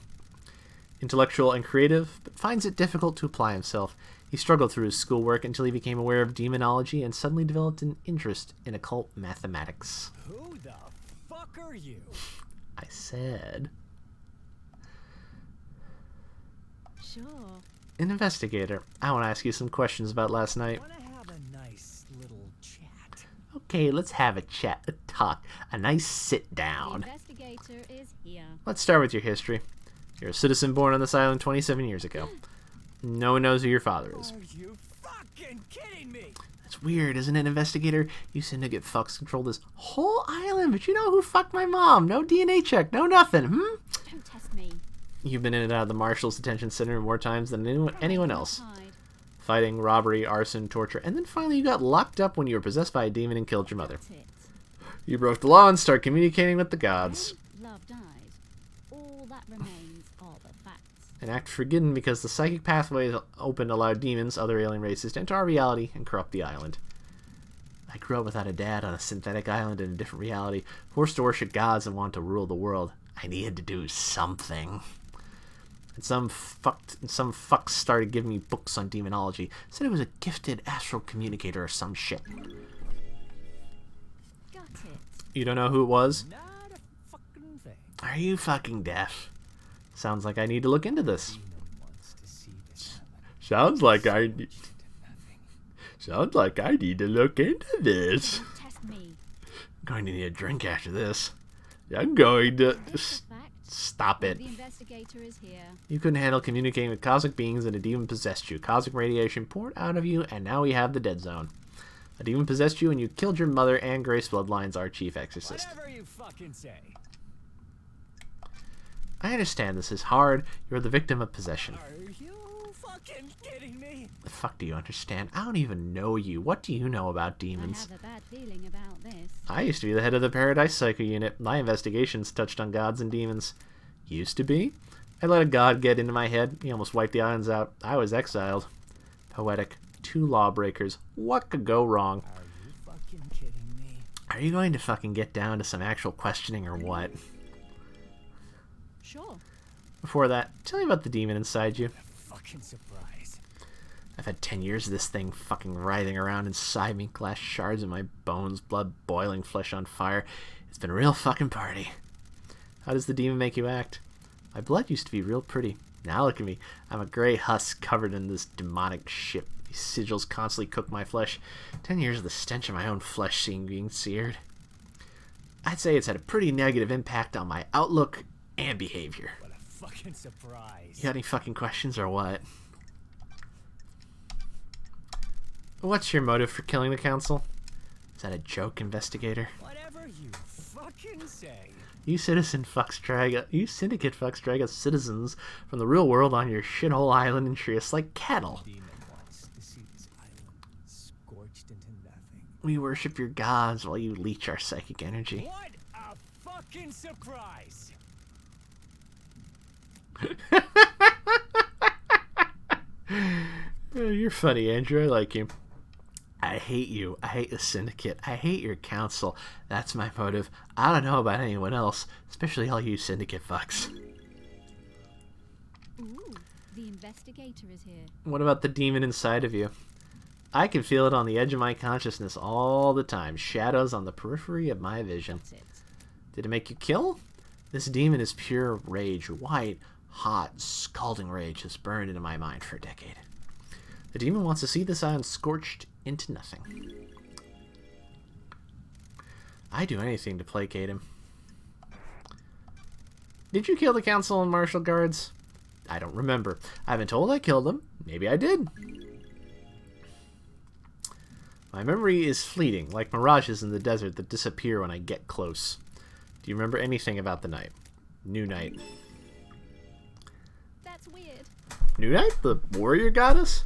intellectual and creative, but finds it difficult to apply himself. He struggled through his schoolwork until he became aware of demonology and suddenly developed an interest in occult mathematics. Who the fuck are you? I said... Sure. An investigator. I want to ask you some questions about last night. Wanna have a nice little chat? Okay, let's have a chat, a talk, a nice sit The down. investigator is here. Let's start with your history. You're a citizen born on this island 27 years ago. No one knows who your father is. Are you fucking kidding me? That's weird, isn't it, investigator? You syndicate fucks control this whole island, but you know who fucked my mom? No DNA check, no nothing, Don't test me. You've been in and out of the Marshal's detention center more times than anyone Cannot else. hide. Fighting, robbery, arson, torture, and then finally you got locked up when you were possessed by a demon and killed your mother. That's it. You broke the law and started communicating with the gods. When love dies, all that remains are the facts. An act forgiven because the psychic pathways open allowed demons, other alien races, to enter our reality and corrupt the island. I grew up without a dad on a synthetic island in a different reality, forced to worship gods and want to rule the world. I needed to do something. And some fucks started giving me books on demonology. Said it was a gifted astral communicator or some shit. Got it. You don't know who it was? Not a fucking thing. Are you fucking deaf? Sounds like I need to look into this. Demon wants to see this happen. Sounds like I Nothing. need to look into this. Don't test me. I'm going to need a drink after this. I'm going to... This the fact. Stop it. The investigator is here. You couldn't handle communicating with cosmic beings and a demon possessed you. Cosmic radiation poured out of you, and now we have the dead zone. A demon possessed you, and you killed your mother and Grace Bloodline's our chief exorcist. Whatever you fucking say. I understand this is hard. You're the victim of possession. Are you fucking kidding me? The fuck do you understand? I don't even know you. What do you know about I demons? have a bad feeling about this. I used to be the head of the Paradise Psycho Unit. My investigations touched on gods and demons. Used to be? I let a god get into my head. He almost wiped the islands out. I was exiled. Poetic. 2 lawbreakers. What could go wrong? Are you fucking kidding me? Are you going to fucking get down to some actual questioning or what? Sure. Before that, tell me about the demon inside you. Fucking surprise. I've had 10 years of this thing fucking writhing around inside me, glass shards in my bones, blood boiling, flesh on fire. It's been a real fucking party. How does the demon make you act? My blood used to be real pretty. Now look at me. I'm a gray husk covered in this demonic shit. These sigils constantly cook my flesh. 10 years of the stench of my own flesh seeing being seared. I'd say it's had a pretty negative impact on my outlook and behavior. What a fucking surprise. You got any fucking questions or what? What's your motive for killing the council? Is that a joke, investigator? Whatever you fucking say. You syndicate fucks drag us citizens from the real world on your shithole island and treat us like cattle. Demon wants to see this island scorched into nothing. We worship your gods while you leech our psychic energy. What a fucking surprise. Oh, you're funny, Andrew. I like you. I hate you. I hate the syndicate. I hate your council. That's my motive. I don't know about anyone else, especially all you syndicate fucks. Ooh, the investigator is here. What about the demon inside of you? I can feel it on the edge of my consciousness all the time. Shadows on the periphery of my vision. That's it. Did it make you kill? This demon is pure rage. White, hot, scalding rage has burned into my mind for a decade. The demon wants to see this island scorched into nothing. I'd do anything to placate him. Did you kill the council and martial guards? I don't remember. I've been told I killed them. Maybe I did. My memory is fleeting, like mirages in the desert that disappear when I get close. Do you remember anything about the night? New Night. That's weird. New Night? The warrior goddess?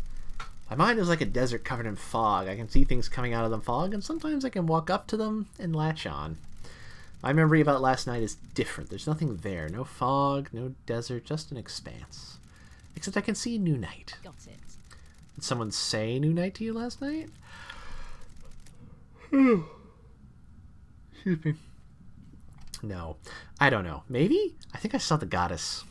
My mind is like a desert covered in fog. I can see things coming out of the fog, and sometimes I can walk up to them and latch on. My memory about last night is different. There's nothing there. No fog, no desert, just an expanse. Except I can see New Night. Got it. Did someone say New Night to you last night? Excuse me. No. I don't know. Maybe? I think I saw the goddess.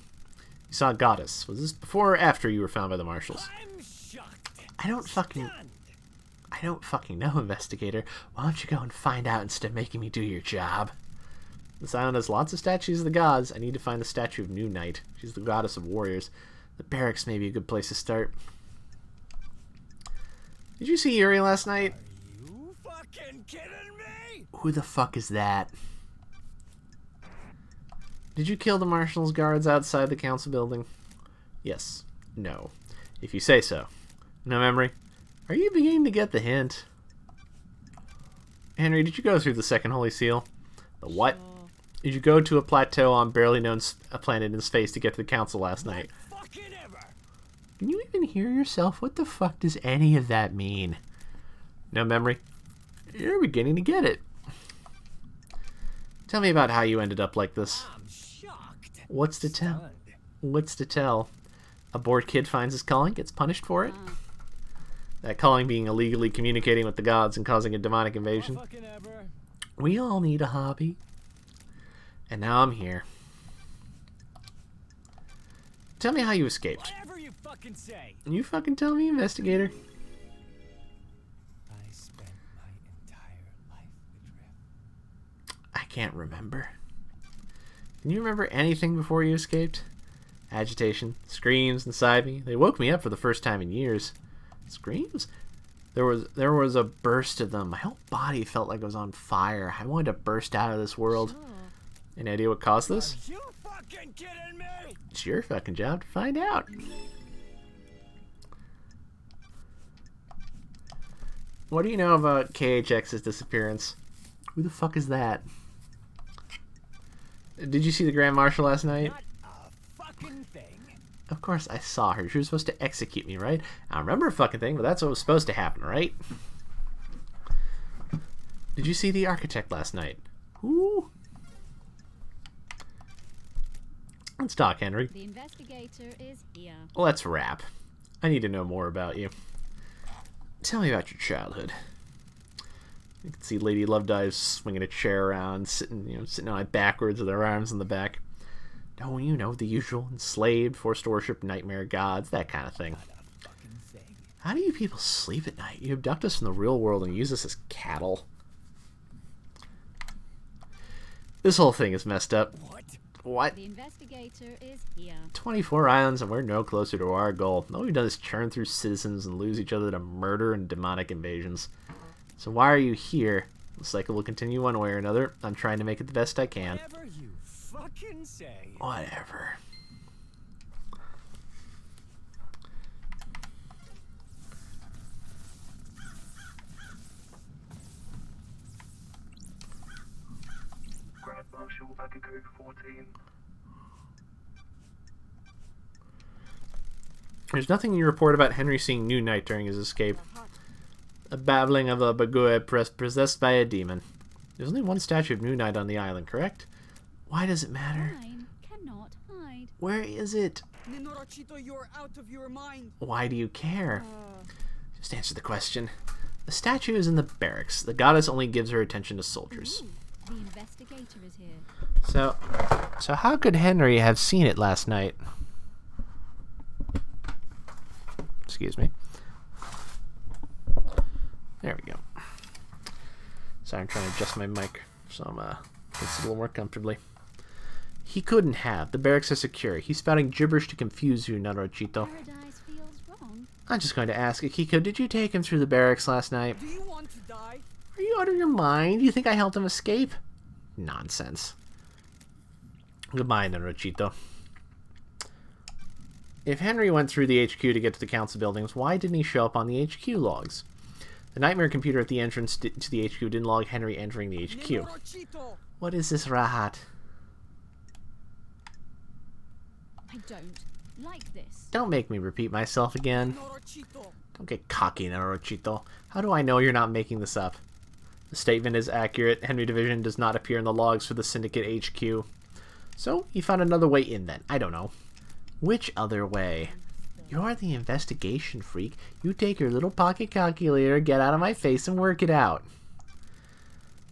You saw a goddess. Was this before or after you were found by the marshals? I'm shocked. I don't fucking know, investigator. Why don't you go and find out instead of making me do your job? This island has lots of statues of the gods. I need to find the statue of New Night. She's the goddess of warriors. The barracks may be a good place to start. Did you see Yuri last night? Are you fucking kidding me? Who the fuck is that? Did you kill the marshal's guards outside the council building? Yes. No. If you say so. No memory? Are you beginning to get the hint? Henry, did you go through the second holy seal? The what? Sure. Did you go to a plateau on barely known a planet in space to get to the council last night? Fucking ever. Can you even hear yourself? What the fuck does any of that mean? No memory? You're beginning to get it. Tell me about how you ended up like this. I'm shocked. What's to tell? Stunned. What's to tell? A bored kid finds his calling, gets punished for it? Ah, That calling being illegally communicating with the gods and causing a demonic invasion? Fucking ever. We all need a hobby. And now I'm here. Tell me how you escaped. Whatever you fucking say. You fucking tell me, investigator. I spent my entire life adrift. I can't remember. Can you remember anything before you escaped? Agitation, screams inside me. They woke me up for the first time in years. Screams? There was a burst of them. My whole body felt like it was on fire. I wanted to burst out of this world. sure. Any idea what caused this? Are you fucking kidding me? It's your fucking job to find out. What do you know about KHX's disappearance? Who the fuck is that? Did you see the Grand Marshal last night? Not a fucking thing. Of course I saw her. She was supposed to execute me, right? I don't remember a fucking thing, but that's what was supposed to happen, right? Did you see the architect last night? Ooh. Let's talk, Henry. The investigator is here. Let's wrap. I need to know more about you. Tell me about your childhood. You can see Lady Lovedive swinging a chair around, sitting on it backwards with her arms in the back. Oh, you know, the usual. Enslaved, forced to worship nightmare gods, that kind of thing. Not a fucking thing. How do you people sleep at night? You abduct us from the real world and use us as cattle. This whole thing is messed up. What? What? The investigator is here. 24 islands and we're no closer to our goal. All we've done is churn through citizens and lose each other to murder and demonic invasions. So why are you here? The cycle will continue one way or another. I'm trying to make it the best I can. Whatever you fucking say. Whatever. Grand Marshal Bakugo 14. There's nothing in your report about Henry seeing New Night during his escape. A babbling of a Bagua possessed by a demon. There's only one statue of New Night on the island, correct? Why does it matter? Mine cannot hide. Where is it? Nenorachito, you're out of your mind. Why do you care? Just answer the question. The statue is in the barracks. The goddess only gives her attention to soldiers. Ooh, the investigator is here. So how could Henry have seen it last night? Excuse me. There we go. Sorry, I'm trying to adjust my mic so I'm it's a little more comfortably. He couldn't have. The barracks are secure. He's spouting gibberish to confuse you, Naruchito. Paradise feels wrong. I'm just going to ask Akiko, did you take him through the barracks last night? Do you want to die? Are you out of your mind? You think I helped him escape? Nonsense. Goodbye, Naruchito. If Henry went through the HQ to get to the council buildings, why didn't he show up on the HQ logs? The nightmare computer at the entrance to the HQ didn't log Henry entering the HQ. Nenorachito. What is this, Rahat? I don't like this. Don't make me repeat myself again. Nenorachito. Don't get cocky, Naruchito. How do I know you're not making this up? The statement is accurate. Henry Division does not appear in the logs for the Syndicate HQ. So, he found another way in then. I don't know. Which other way? You're the investigation freak. You take your little pocket calculator, get out of my face, and work it out.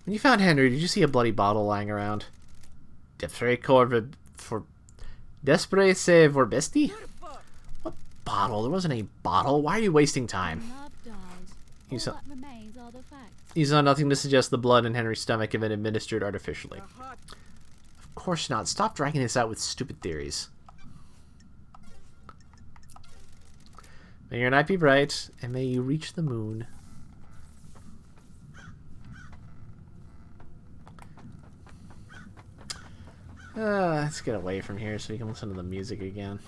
When you found Henry, did you see a bloody bottle lying around? Despre se vorbesti? Fuck. What bottle? There wasn't a bottle. Why are you wasting time? Love dies. You All saw- that remains are the facts. You saw nothing to suggest the blood in Henry's stomach had been administered artificially. Hot. Of course not. Stop dragging this out with stupid theories. May your night be bright, and may you reach the moon. Let's get away from here so we can listen to the music again.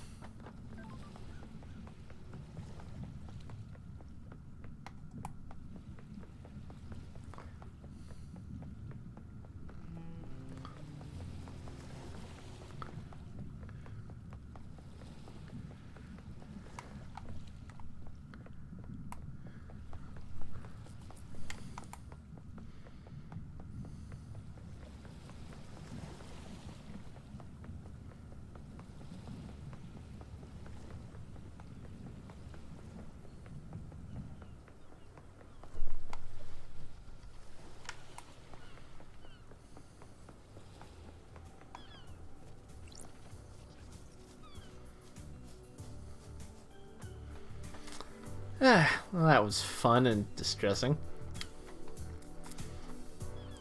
Well, that was fun and distressing.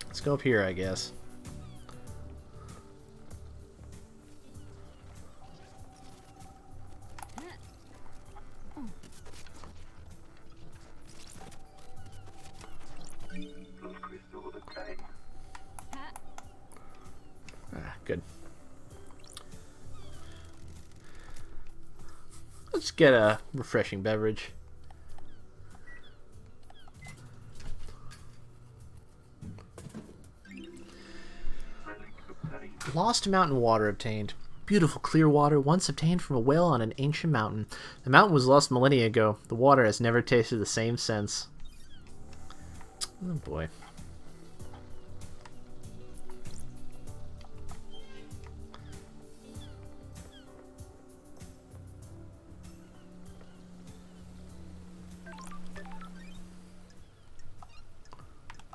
Let's go up here, I guess. Plus crystal obtained. Good. Let's get a refreshing beverage. Relic obtained. Lost mountain water obtained. Beautiful clear water once obtained from a well on an ancient mountain. The mountain was lost millennia ago. The water has never tasted the same since. Oh boy.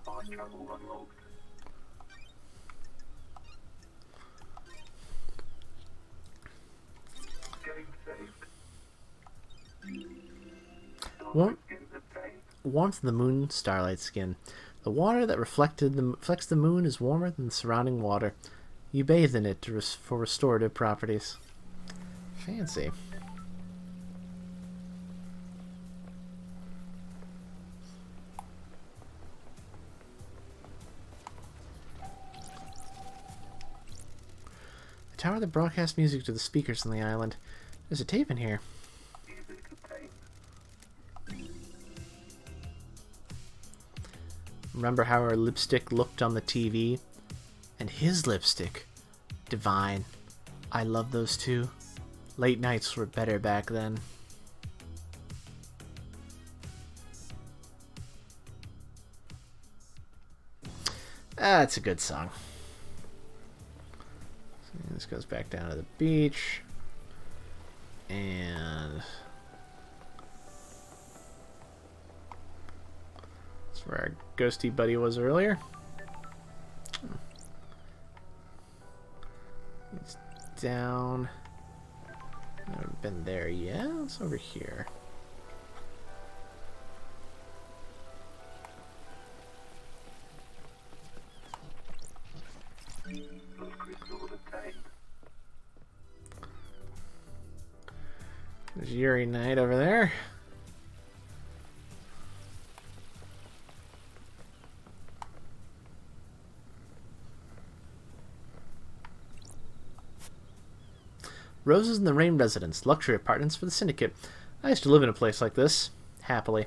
Fast travel unlocked. Game saved. What? Skins obtained. Warmth of the moon, starlight skin. The water that reflects the moon is warmer than the surrounding water. You bathe in it for restorative properties. Fancy. The tower that broadcasts music to the speakers on the island. There's a tape in here. Music obtained. Remember how her lipstick looked on the TV? And his lipstick. Divine. I love those two. Late nights were better back then. That's a good song. So this goes back down to the beach. And that's where our ghosty buddy was earlier. It's down. I haven't been there yet. It's over here. Plus crystal obtained. There's Yuri Knight over there. Roses in the Rain residence, luxury apartments for the syndicate. I used to live in a place like this, happily.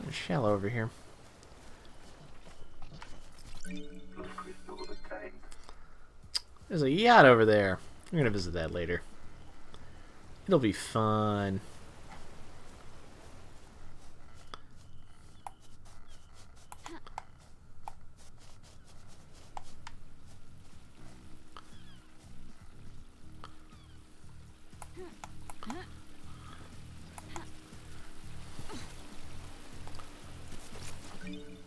It's shallow over here. Plus crystal There's a yacht over there. We're gonna visit that later. It'll be fun.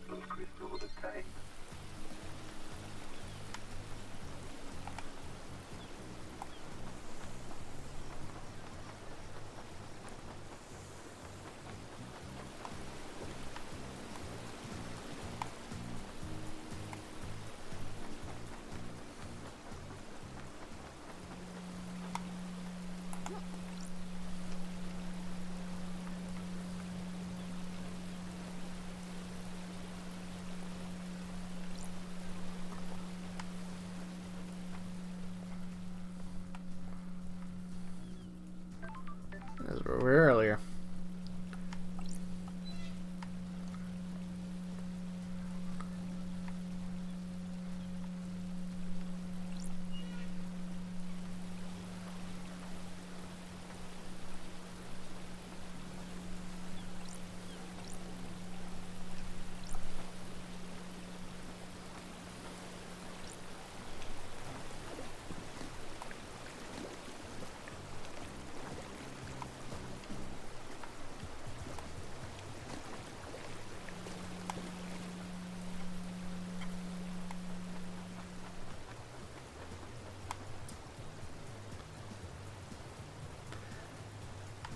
Those crystals obtained. That's where we were earlier.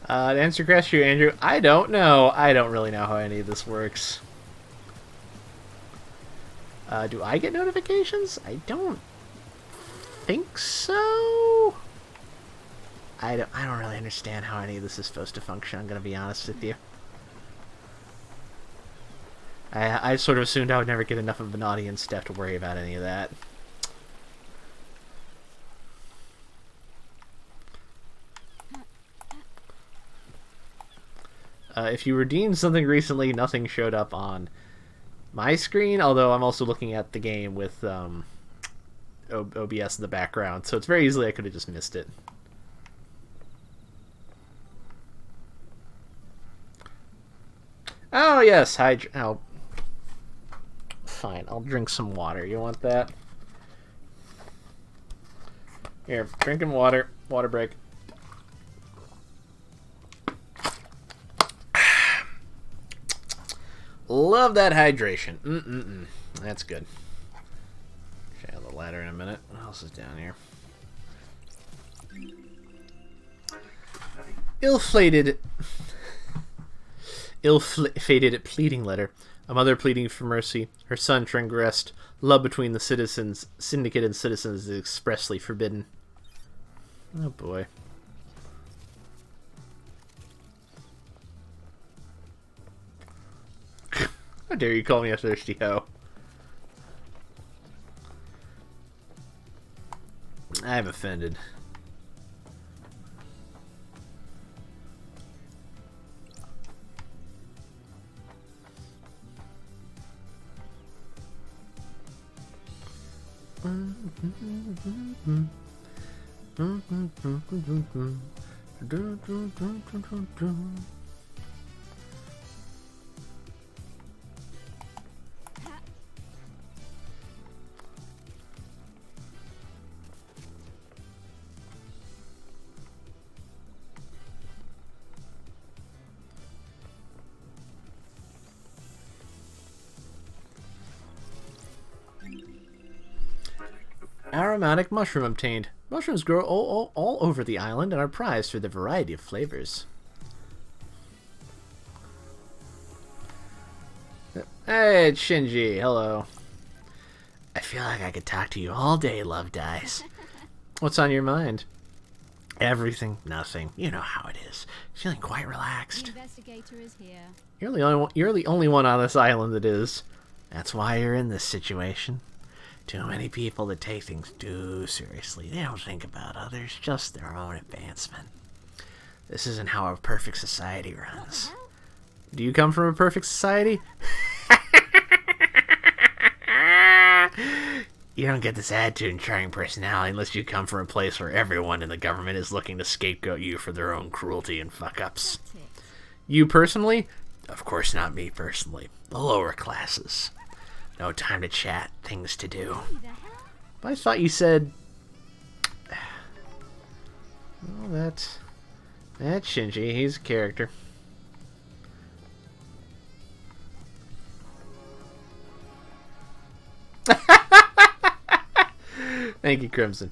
To answer your question, Andrew, I don't know. I don't really know how any of this works. Do I get notifications? I don't think so. I don't really understand how any of this is supposed to function, I'm gonna be honest with you. I sort of assumed I would never get enough of an audience to have to worry about any of that. If you redeemed something recently, nothing showed up on my screen, although I'm also looking at the game with OBS in the background, so it's very easily I could have just missed it. Oh, yes, oh. Fine, I'll drink some water. You want that? Here, drinking water. Water break. Love that hydration. That's good. Check out the ladder in a minute. What else is down here? Ill-fated pleading letter. A mother pleading for mercy. Her son transgressed. Love between the citizens, syndicate and citizens is expressly forbidden. Oh boy. How dare you call me a thirsty hoe? I'm offended. Aromatic mushroom obtained. Mushrooms grow all over the island and are prized for their variety of flavors. Hey, it's Shinji. Hello. I feel like I could talk to you all day, Love Dice. What's on your mind? Everything, nothing. You know how it is. Feeling quite The relaxed. investigator is here. You're the only one on this island that is. That's why you're in this situation. Too many people that take things too seriously. They don't think about others, just their own advancement. This isn't how a perfect society runs. Do you come from a perfect society? You don't get this attitude and charming personality unless you come from a place where everyone in the government is looking to scapegoat you for their own cruelty and fuck-ups. That's it. You personally? Of course not me personally. The lower classes. No time to chat, things to do. Who the hell? But I thought you said... Well, that's Shinji. He's a character. Thank you, Crimson.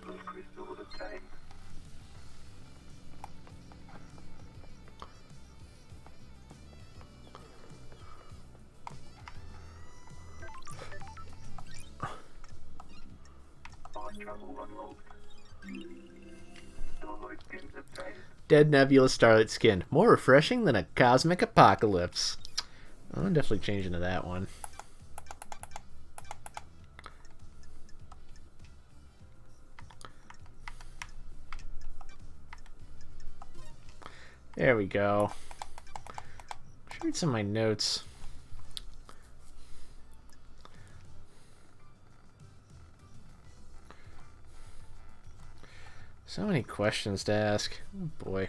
Plus crystal obtained. Fire travel unlocked. Starlight skins obtained. Dead Nebula Starlight Skin. More refreshing than a cosmic apocalypse. I'm definitely changing to that one. There we go. Should read some of my notes. So many questions to ask. Oh boy.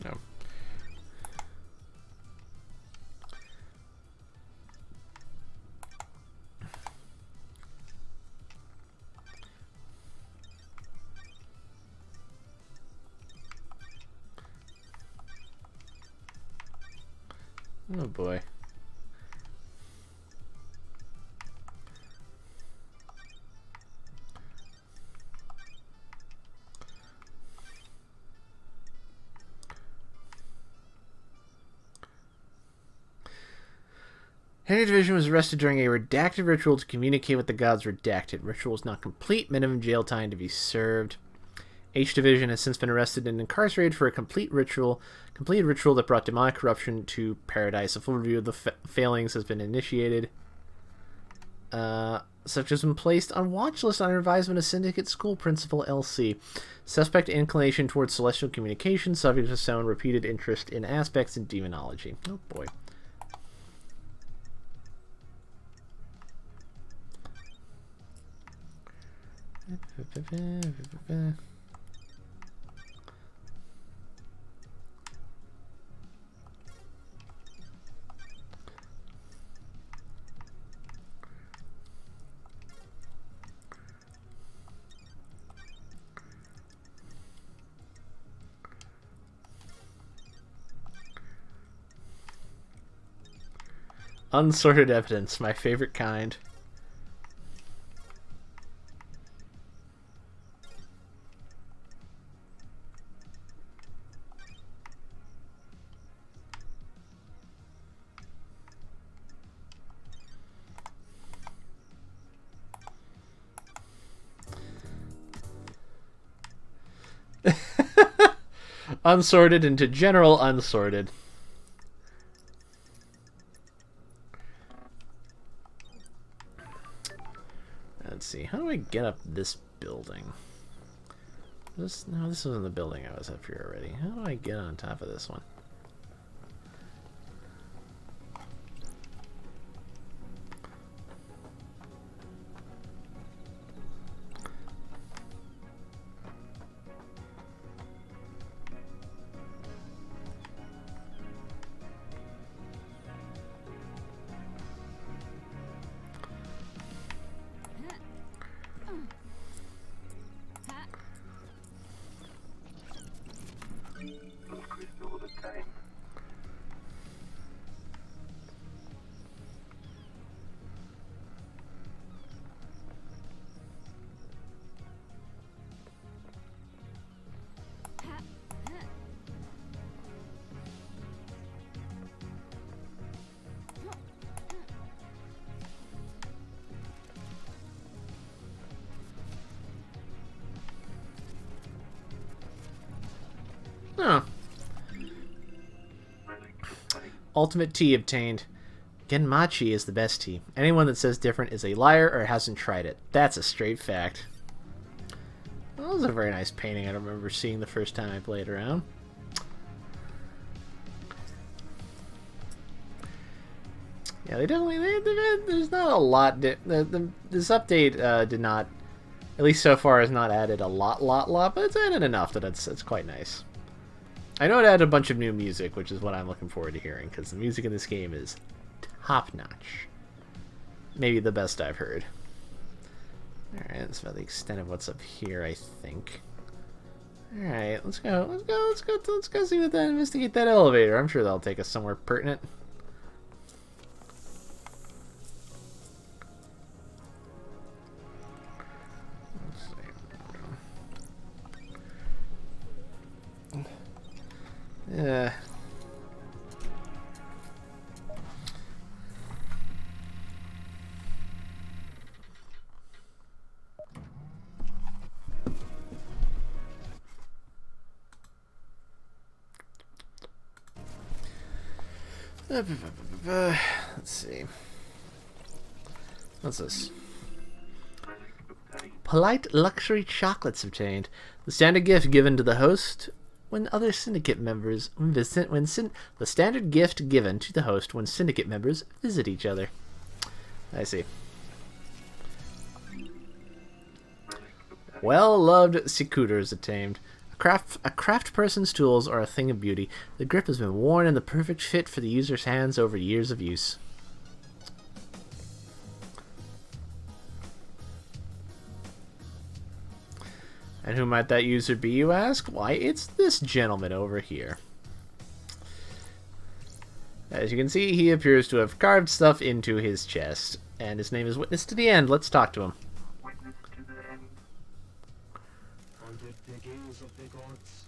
No. Oh boy. Henry Division was arrested during a redacted ritual to communicate with the gods. Redacted. Ritual is not complete. Minimum jail time to be served. H Division has since been arrested and incarcerated for a completed ritual that brought demonic corruption to paradise. A full review of the failings has been initiated. Such has been placed on watch list on advisement of Syndicate School Principal LC. Suspect inclination towards celestial communication, subject to shown repeated interest in aspects in demonology. Oh boy. Unsorted evidence, my favorite kind. Unsorted into general unsorted. Let's see. How do I get up this building? No, this wasn't the building I was up here already. How do I get on top of this one? Plus crystal obtained. Oh. Relic obtained. Ultimate tea obtained. Genmachi is the best tea. Anyone that says different is a liar or hasn't tried it. That's a straight fact. Well, was a very nice painting. I don't remember seeing the first time I played around. Yeah, they definitely. There's not a lot. This update did not, at least so far, has not added a lot, but it's added enough that it's quite nice. I know it added a bunch of new music, which is what I'm looking forward to hearing, because the music in this game is top notch. Maybe the best I've heard. Alright, that's about the extent of what's up here, I think. Alright, let's go see what that, investigate that elevator. I'm sure that'll take us somewhere pertinent. Yeah. Let's see. What's this? Polite luxury chocolates obtained. The standard gift given to the host when other syndicate members visit. The standard gift given to the host when syndicate members visit each other. I see. Well-loved secutors attained. A craft person's tools are a thing of beauty. The grip has been worn in the perfect fit for the user's hands over years of use. And who might that user be, you ask? Why, it's this gentleman over here. As you can see, he appears to have carved stuff into his chest. And his name is Witness to the End. Let's talk to him. Witness to the end. Under the gaze of the gods.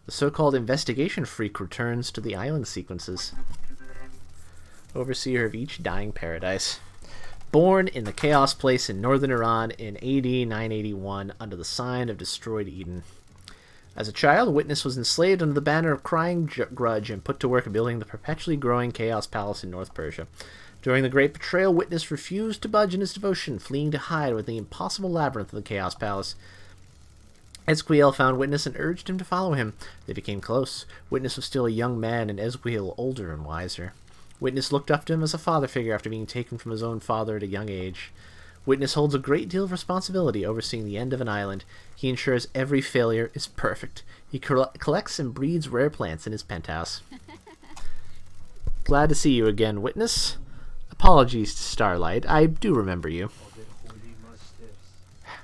The so-called investigation freak returns to the island sequences. Overseer of each dying paradise. Born in the Chaos Place in northern Iran in AD 981 under the sign of destroyed Eden. As a child, Witness was enslaved under the banner of crying grudge and put to work building the perpetually growing Chaos Palace in North Persia. During the Great Betrayal, Witness refused to budge in his devotion, fleeing to hide within the impossible labyrinth of the Chaos Palace. Ezquiel found Witness and urged him to follow him. They became close. Witness was still a young man and Ezquiel older and wiser. Witness looked up to him as a father figure after being taken from his own father at a young age. Witness holds a great deal of responsibility overseeing the end of an island. He ensures every failure is perfect. He collects and breeds rare plants in his penthouse. Glad to see you again, Witness. Apologies to Starlight. I do remember you. Of the holy masters.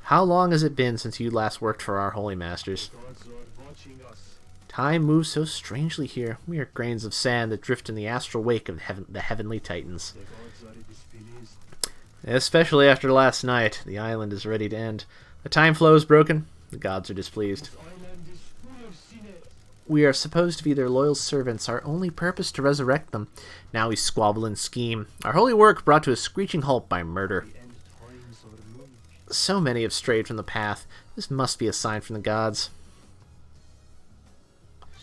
How long has it been since you last worked for our holy masters? Gods are watching us. Time moves so strangely here. We are grains of sand that drift in the astral wake of the heavenly titans. The gods are displeased. Especially after last night, the island is ready to end. The time flow is broken. The gods are displeased. This island is full of sinners. We are supposed to be their loyal servants, our only purpose to resurrect them. Now we squabble and scheme. Our holy work brought to a screeching halt by murder. The end times are looming. So many have strayed from the path. This must be a sign from the gods.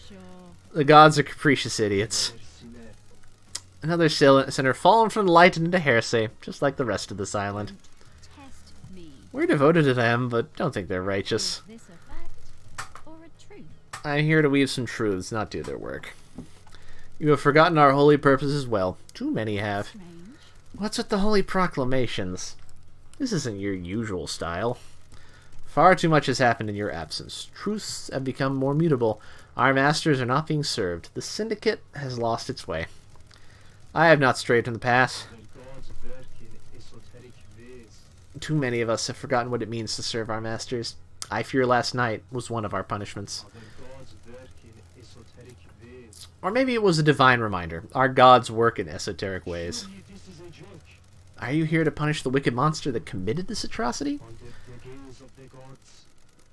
Sure. The gods are capricious idiots. Their sinner. Another sinner fallen from the light into heresy, just like the rest of this island. Test me. We're devoted to them, but don't think they're righteous. Is this a fact or a truth? I'm here to weave some truths, not do their work. You have forgotten our holy purpose as well. Too many have. Strange. What's with the holy proclamations? This isn't your usual style. Far too much has happened in your absence. Truths have become more mutable. Our masters are not being served. The syndicate has lost its way. I have not strayed from the path. The gods work in esoteric ways. Too many of us have forgotten what it means to serve our masters. I fear last night was one of our punishments. The gods work in esoteric ways. Or maybe it was a divine reminder. Our gods work in esoteric ways. Surely this is a joke. Are you here to punish the wicked monster that committed this atrocity? Under the gaze of the gods.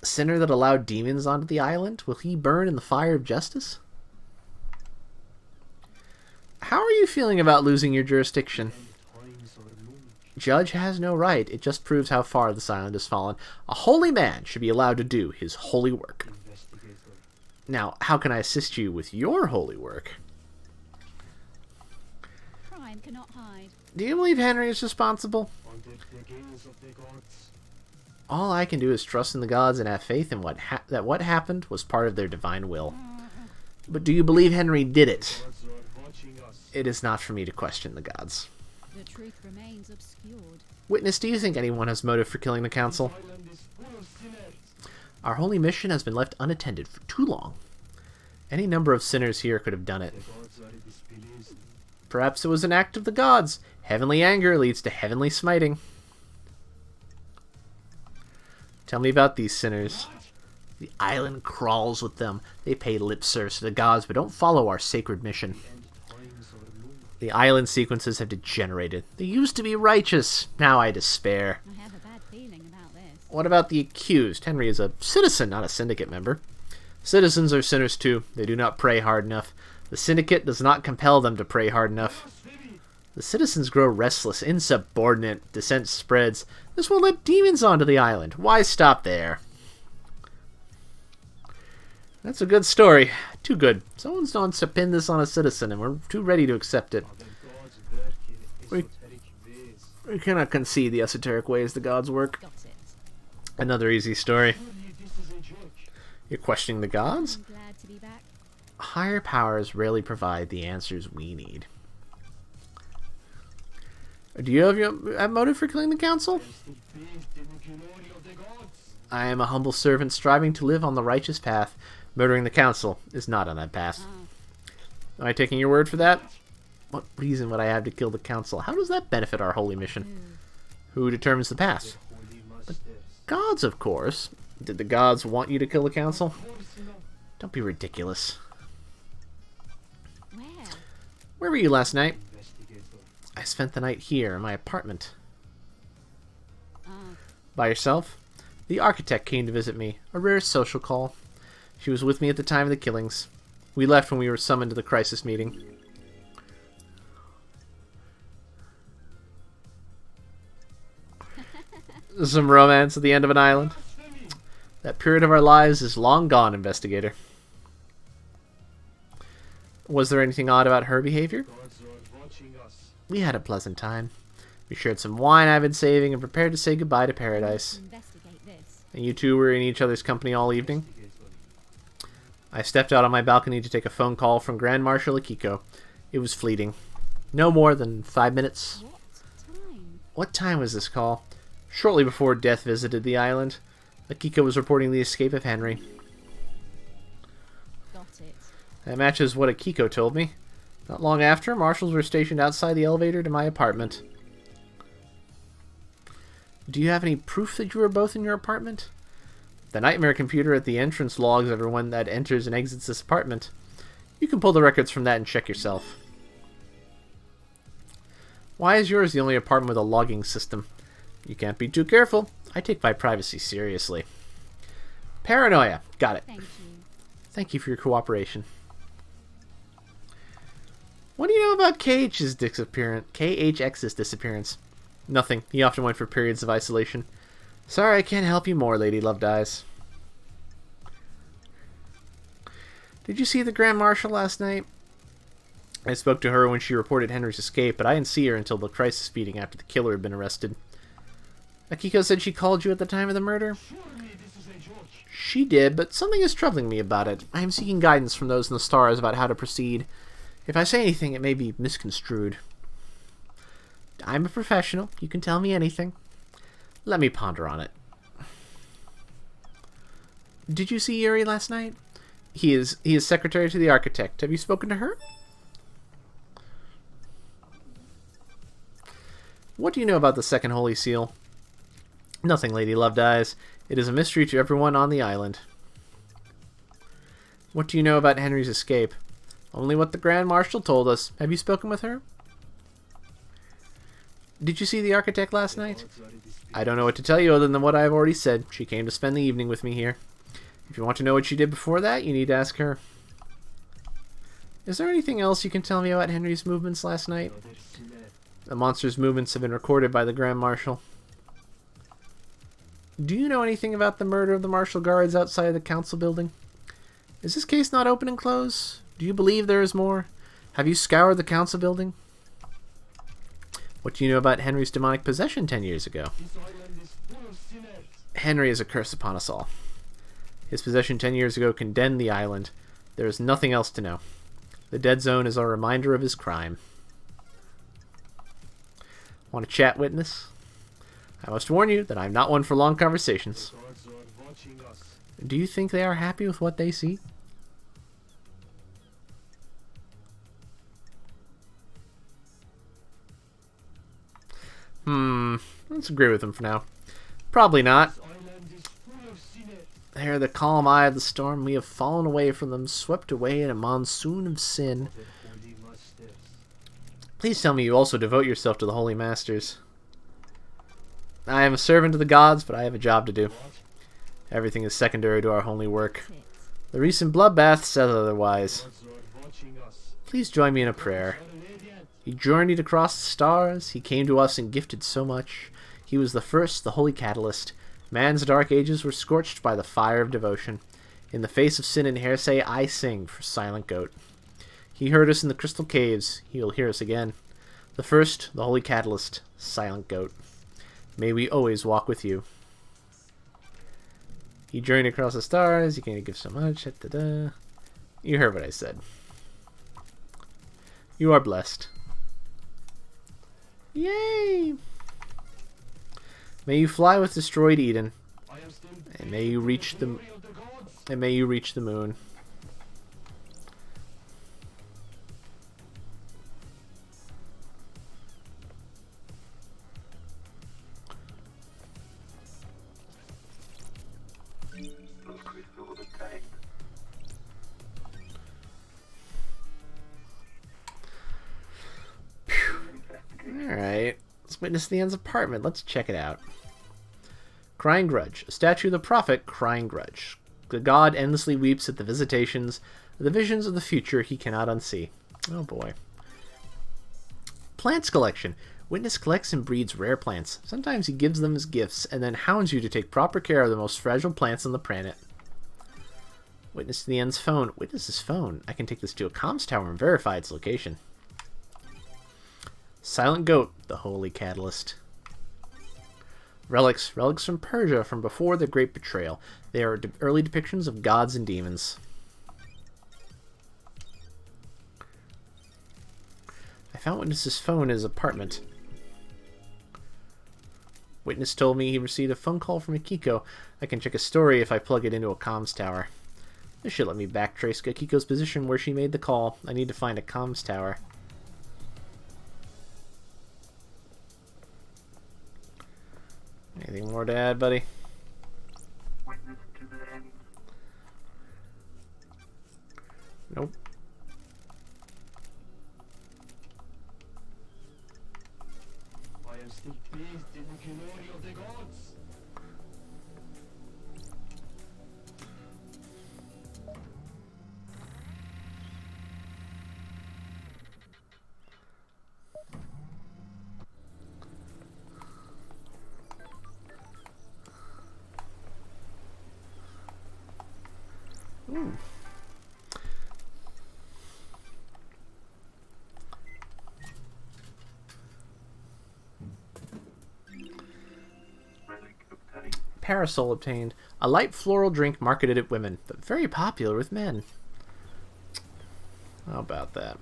A sinner that allowed demons onto the island? Will he burn in the fire of justice? How are you feeling about losing your jurisdiction? End times are looming. Judge has no right. It just proves how far this island has fallen. A holy man should be allowed to do his holy work. Investigator. Now, how can I assist you with your holy work? Crime cannot hide. Do you believe Henry is responsible? Under the gaze of the gods. All I can do is trust in the gods and have faith in that what happened was part of their divine will. But do you believe Henry did it? Gods are watching us. It is not for me to question the gods. The truth remains obscured. Witness, do you think anyone has motive for killing the council? Island is full of sinners. Our holy mission has been left unattended for too long. Any number of sinners here could have done it. The gods are displeased. Perhaps it was an act of the gods. Heavenly anger leads to heavenly smiting. Tell me about these sinners. The island crawls with them. They pay lip service to the gods, but don't follow our sacred mission. Times are low. The island sequences have degenerated. They used to be righteous. Now I despair. I have a bad feeling about this. What about the accused? Henry is a citizen, not a syndicate member. Citizens are sinners too. They do not pray hard enough. The syndicate does not compel them to pray hard enough. The citizens grow restless, insubordinate, dissent spreads. This will let demons onto the island. Why stop there? That's a good story. Too good. Someone's wants to pin this on a citizen, and we're too ready to accept it. Are the gods working esoteric ways? We cannot concede the esoteric ways the gods work. Got it. Another easy story. Surely this is a joke. You're questioning the gods? I'm glad to be back. Higher powers rarely provide the answers we need. Do you have motive for killing the council? It's the bathed in the glory of the gods. I am a humble servant striving to live on the righteous path. Murdering the council is not on that path. Am I taking your word for that? What reason would I have to kill the council? How does that benefit our holy mission? Who determines the path? Holy masters. Gods, of course. Did the gods want you to kill the council? Of course not. Don't be ridiculous. Where? Where were you last night? Investigator. I spent the night here in my apartment. Ah, By yourself? The architect came to visit me. A rare social call. She was with me at the time of the killings. We left when we were summoned to the crisis meeting. Some romance at the end of an island. That period of our lives is long gone, investigator. Was there anything odd about her behavior? Gods are watching us. We had a pleasant time. We shared some wine I've been saving and prepared to say goodbye to paradise. investigate this. And you two were in each other's company all evening? Investigator. I stepped out on my balcony to take a phone call from Grand Marshal Akiko. It was fleeting. No more than 5 minutes. What time? What time was this call? Shortly before death visited the island. Akiko was reporting the escape of Henry. Got it. That matches what Akiko told me. Not long after, marshals were stationed outside the elevator to my apartment. Do you have any proof that you were both in your apartment? The nightmare computer at the entrance logs everyone that enters and exits this apartment. You can pull the records from that and check yourself. Why is yours the only apartment with a logging system? You can't be too careful. I take my privacy seriously. Paranoia. Got it. Thank you. Thank you for your cooperation. What do you know about KHX's disappearance? Nothing. He often went for periods of isolation. Sorry, I can't help you more, Lady Loved Eyes. Did you see the Grand Marshal last night? I spoke to her when she reported Henry's escape, but I didn't see her until the crisis meeting after the killer had been arrested. Akiko said she called you at the time of the murder? Surely this is a joke. She did, but something is troubling me about it. I am seeking guidance from those in the stars about how to proceed. If I say anything, it may be misconstrued. I'm a professional. You can tell me anything. Let me ponder on it. Did you see Yuri last night? He is secretary to the architect. Have you spoken to her? What do you know about the second Holy Seal? Nothing, Lady Loved Eyes. It is a mystery to everyone on the island. What do you know about Henry's escape? Only what the Grand Marshal told us. Have you spoken with her? Did you see the architect last night? Gods are displeased. I don't know what to tell you other than what I have already said. She came to spend the evening with me here. If you want to know what she did before that, you need to ask her. Is there anything else you can tell me about Henry's movements last night? Other sinner. The monster's movements have been recorded by the Grand Marshal. Do you know anything about the murder of the Marshal Guards outside the council building? Is this case not open and closed? Do you believe there is more? Have you scoured the council building? What do you know about Henry's demonic possession 10 years ago? This island is full of sinners. Henry is a curse upon us all. His possession 10 years ago condemned the island. There is nothing else to know. The dead zone is a reminder of his crime. Want to chat, witness? I must warn you that I am not one for long conversations. Gods are watching us. Do you think they are happy with what they see? Let's agree with him for now. Probably not. This island is full of sinners. They are the calm eye of the storm. We have fallen away from them, swept away in a monsoon of sin. The holy masters. Please tell me you also devote yourself to the holy masters. I am a servant of the gods, but I have a job to do. Everything is secondary to our holy work. The recent bloodbath says otherwise. Gods are watching us. Please join me in a prayer. Are radiant. He journeyed across the stars. He came to us and gifted so much. He was the first, the holy catalyst. Man's dark ages were scorched by the fire of devotion. In the face of sin and heresy, I sing for Silent Goat. He heard us in the crystal caves. He will hear us again. The first, the holy catalyst, Silent Goat. May we always walk with you. He journeyed across the stars. He can't give so much. Da-da-da. You heard what I said. You are blessed. Yay! May you fly with destroyed Eden, I am still and may you reach the glory of the gods. and may you reach the moon. Alright, let's witness the end's apartment. Let's check it out. Crying Grudge. A statue of the prophet Crying Grudge. The god endlessly weeps at the visitations, the visions of the future he cannot unsee. Oh boy. Plants collection. Witness collects and breeds rare plants. Sometimes he gives them as gifts and then hounds you to take proper care of the most fragile plants on the planet. Witness the end's phone. Witness's phone. I can take this to a comms tower and verify its location. Silent Goat, the holy catalyst. Relics. Relics from Persia from before the Great Betrayal. They are early depictions of gods and demons. I found Witness's phone in his apartment. Witness told me he received a phone call from Akiko. I can check a story if I plug it into a comms tower. This should let me backtrace Akiko's position where she made the call. I need to find a comms tower. Anything more to add, buddy? Nope. I am still bathed in the glory of the gods. Ooh. Parasol obtained. A light floral drink marketed at women, but very popular with men. How about that?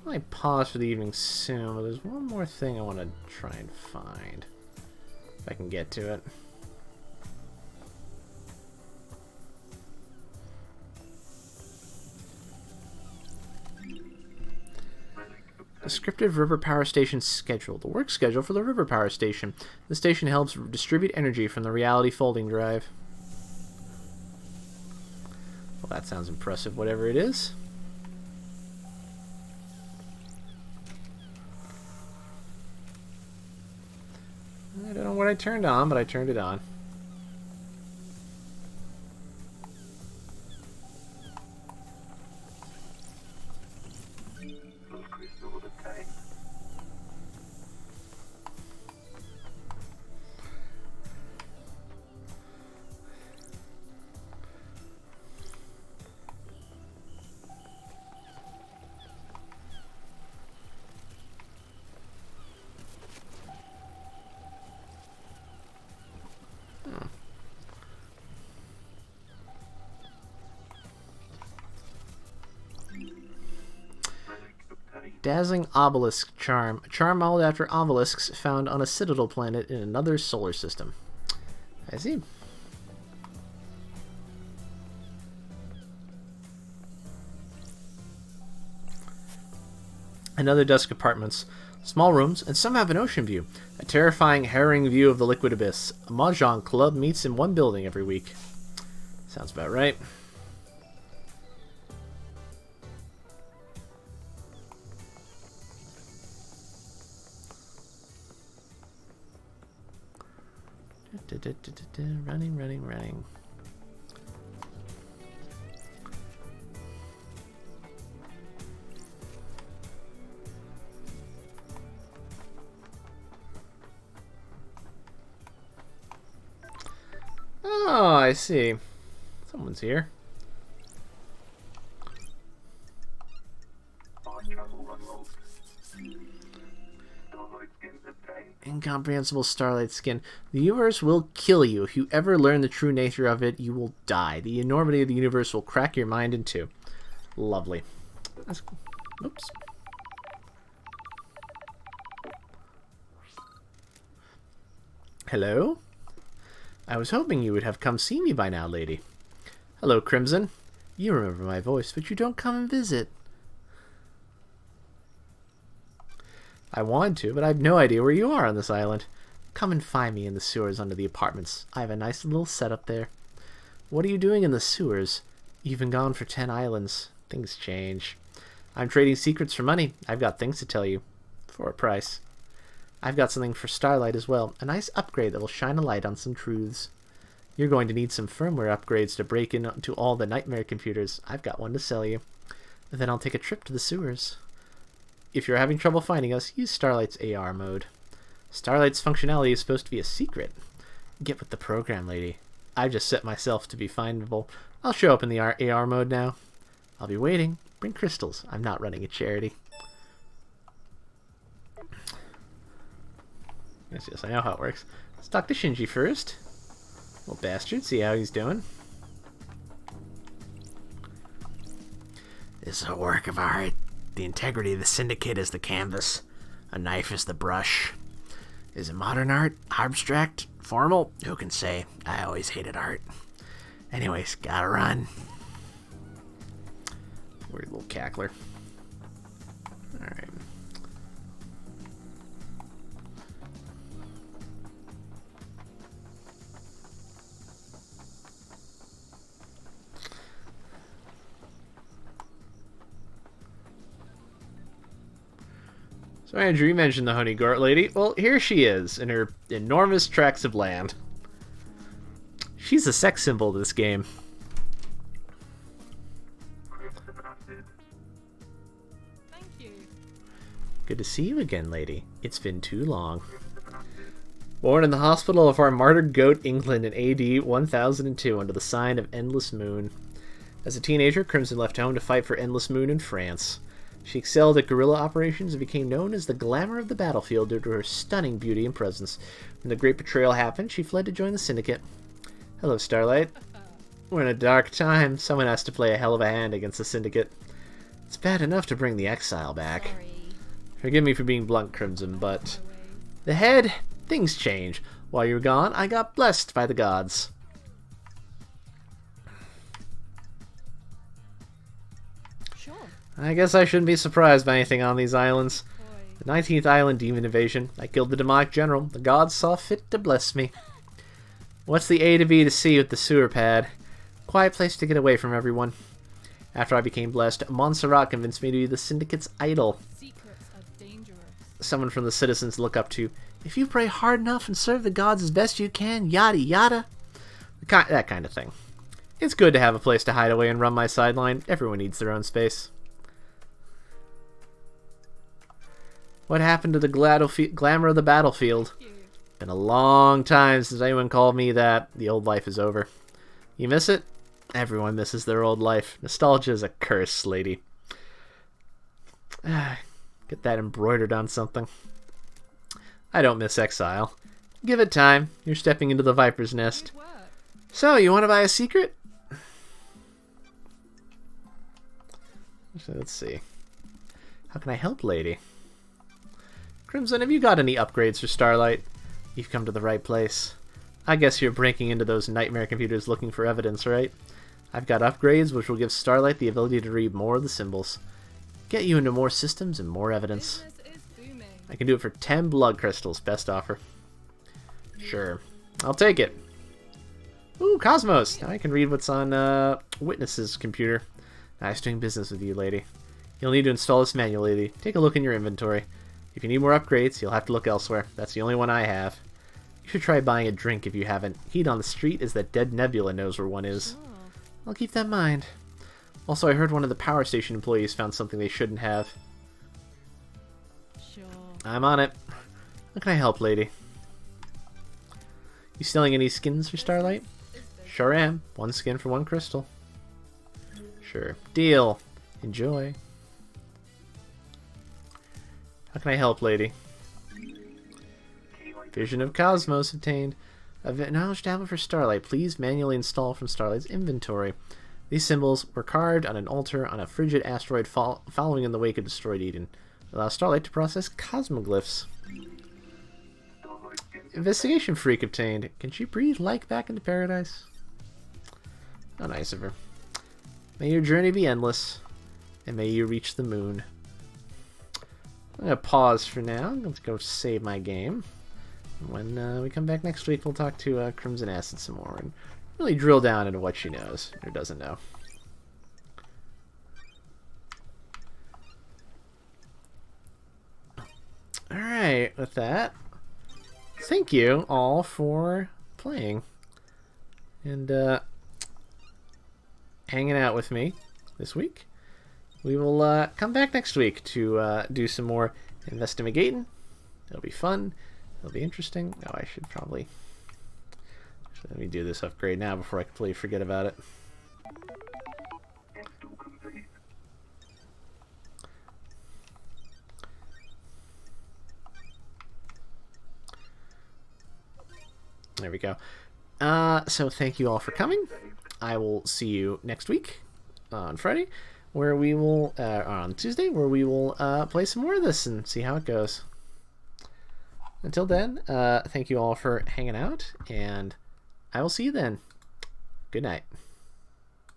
I pause for the evening soon, but there's one more thing I want to try and find. If I can get to it. Descriptive River Power Station schedule. The work schedule for the River Power Station. The station helps distribute energy from the Reality Folding Drive. Well, that sounds impressive, whatever it is. I don't know what I turned on, but I turned it on. Dazzling obelisk charm. A charm modeled after obelisks found on a citadel planet in another solar system. I see. Another desk apartments. Small rooms, and some have an ocean view. A terrifying, harrowing view of the liquid abyss. A mahjong club meets in one building every week. Sounds about right. Running, running, running. Oh, I see. Someone's here. Incomprehensible starlight skin. The universe will kill you. If you ever learn the true nature of it, you will die. The enormity of the universe will crack your mind in two. Lovely. Oops. Hello? I was hoping you would have come see me by now, lady. Hello, Crimson. You remember my voice, but you don't come and visit. I wanted to, but I have no idea where you are on this island. Come and find me in the sewers under the apartments. I have a nice little setup there. What are you doing in the sewers? You've been gone for 10 islands. Things change. I'm trading secrets for money. I've got things to tell you. For a price. I've got something for Starlight as well. A nice upgrade that will shine a light on some truths. You're going to need some firmware upgrades to break into all the nightmare computers. I've got one to sell you. Then I'll take a trip to the sewers. If you're having trouble finding us, use Starlight's AR mode. Starlight's functionality is supposed to be a secret. Get with the program, lady. I've just set myself to be findable. I'll show up in the AR mode now. I'll be waiting. Bring crystals. I'm not running a charity. Yes, I know how it works. Let's talk to Shinji first. Little bastard, see how he's doing. This is a work of art. The integrity of the syndicate is the canvas. A knife is the brush. Is it modern art? Abstract? Formal? Who can say? I always hated art. Anyways, gotta run. Weird little cackler. Alright. So Andrew, you mentioned the Honey Gort lady. Well, here she is in her enormous tracts of land. She's a sex symbol of this game. Thank you. Good to see you again, lady. It's been too long. Born in the hospital of our martyred goat, England, in AD 1002 under the sign of Endless Moon. As a teenager, Crimson left home to fight for Endless Moon in France. She excelled at guerrilla operations and became known as the glamour of the battlefield due to her stunning beauty and presence. When the Great Betrayal happened, she fled to join the Syndicate. Hello, Starlight. We're in a dark time. Someone has to play a hell of a hand against the Syndicate. It's bad enough to bring the exile back. Sorry. Forgive me for being blunt, Crimson, but... The head, things change. While you were gone, I got blessed by the gods. Sure. I guess I shouldn't be surprised by anything on these islands. Boy. The 19th Island Demon Invasion. I killed the demonic general. The gods saw fit to bless me. What's the A to B to C with the sewer pad? Quiet place to get away from everyone. After I became blessed, Montserrat convinced me to be the Syndicate's idol. Secrets are dangerous. Someone from the citizens to look up to. If you pray hard enough and serve the gods as best you can, yada yada. That kind of thing. It's good to have a place to hide away and run my sideline. Everyone needs their own space. What happened to the glamour of the battlefield? Thank you. Been a long time since anyone called me that. The old life is over. You miss it? Everyone misses their old life. Nostalgia is a curse, lady. Get that embroidered on something. I don't miss exile. Give it time. You're stepping into the Viper's nest. Good work. So, you want to buy a secret? Let's see. How can I help, lady? Crimson, have you got any upgrades for Starlight? You've come to the right place. I guess you're breaking into those nightmare computers looking for evidence, right? I've got upgrades which will give Starlight the ability to read more of the symbols. Get you into more systems and more evidence. Business is booming. I can do it for 10 blood crystals. Best offer. Sure. I'll take it. Ooh, Cosmos! Now I can read what's on Witness's computer. Nice doing business with you, lady. You'll need to install this manually. Take a look in your inventory. If you need more upgrades, you'll have to look elsewhere. That's the only one I have. You should try buying a drink if you haven't. Heat on the street is that dead Nebula knows where one is. Sure. I'll keep that in mind. Also, I heard one of the power station employees found something they shouldn't have. Sure. I'm on it. How can I help, lady? You selling any skins for Starlight? Sure am. 1 skin for 1 crystal. Sure. Deal. Enjoy. How can I help, lady? Vision of Cosmos obtained. A knowledge tablet for Starlight. Please manually install from Starlight's inventory. These symbols were carved on an altar on a frigid asteroid following in the wake of destroyed Eden. Allow Starlight to process cosmoglyphs. Investigation freak obtained. Can she breathe life back into paradise? How nice of her. May your journey be endless, and may you reach the moon. I'm going to pause for now. I'm going to go save my game. When we come back next week, we'll talk to Crimson Acid some more and really drill down into what she knows or doesn't know. Alright, with that, thank you all for playing and hanging out with me this week. We will come back next week to do some more investigating. It'll be fun. It'll be interesting. Oh, I should probably... Let me do this upgrade now before I completely forget about it. There we go. So thank you all for coming. I will see you next week on Friday, where we will, on Tuesday, where we will play some more of this and see how it goes. Until then, thank you all for hanging out, and I will see you then. Good night.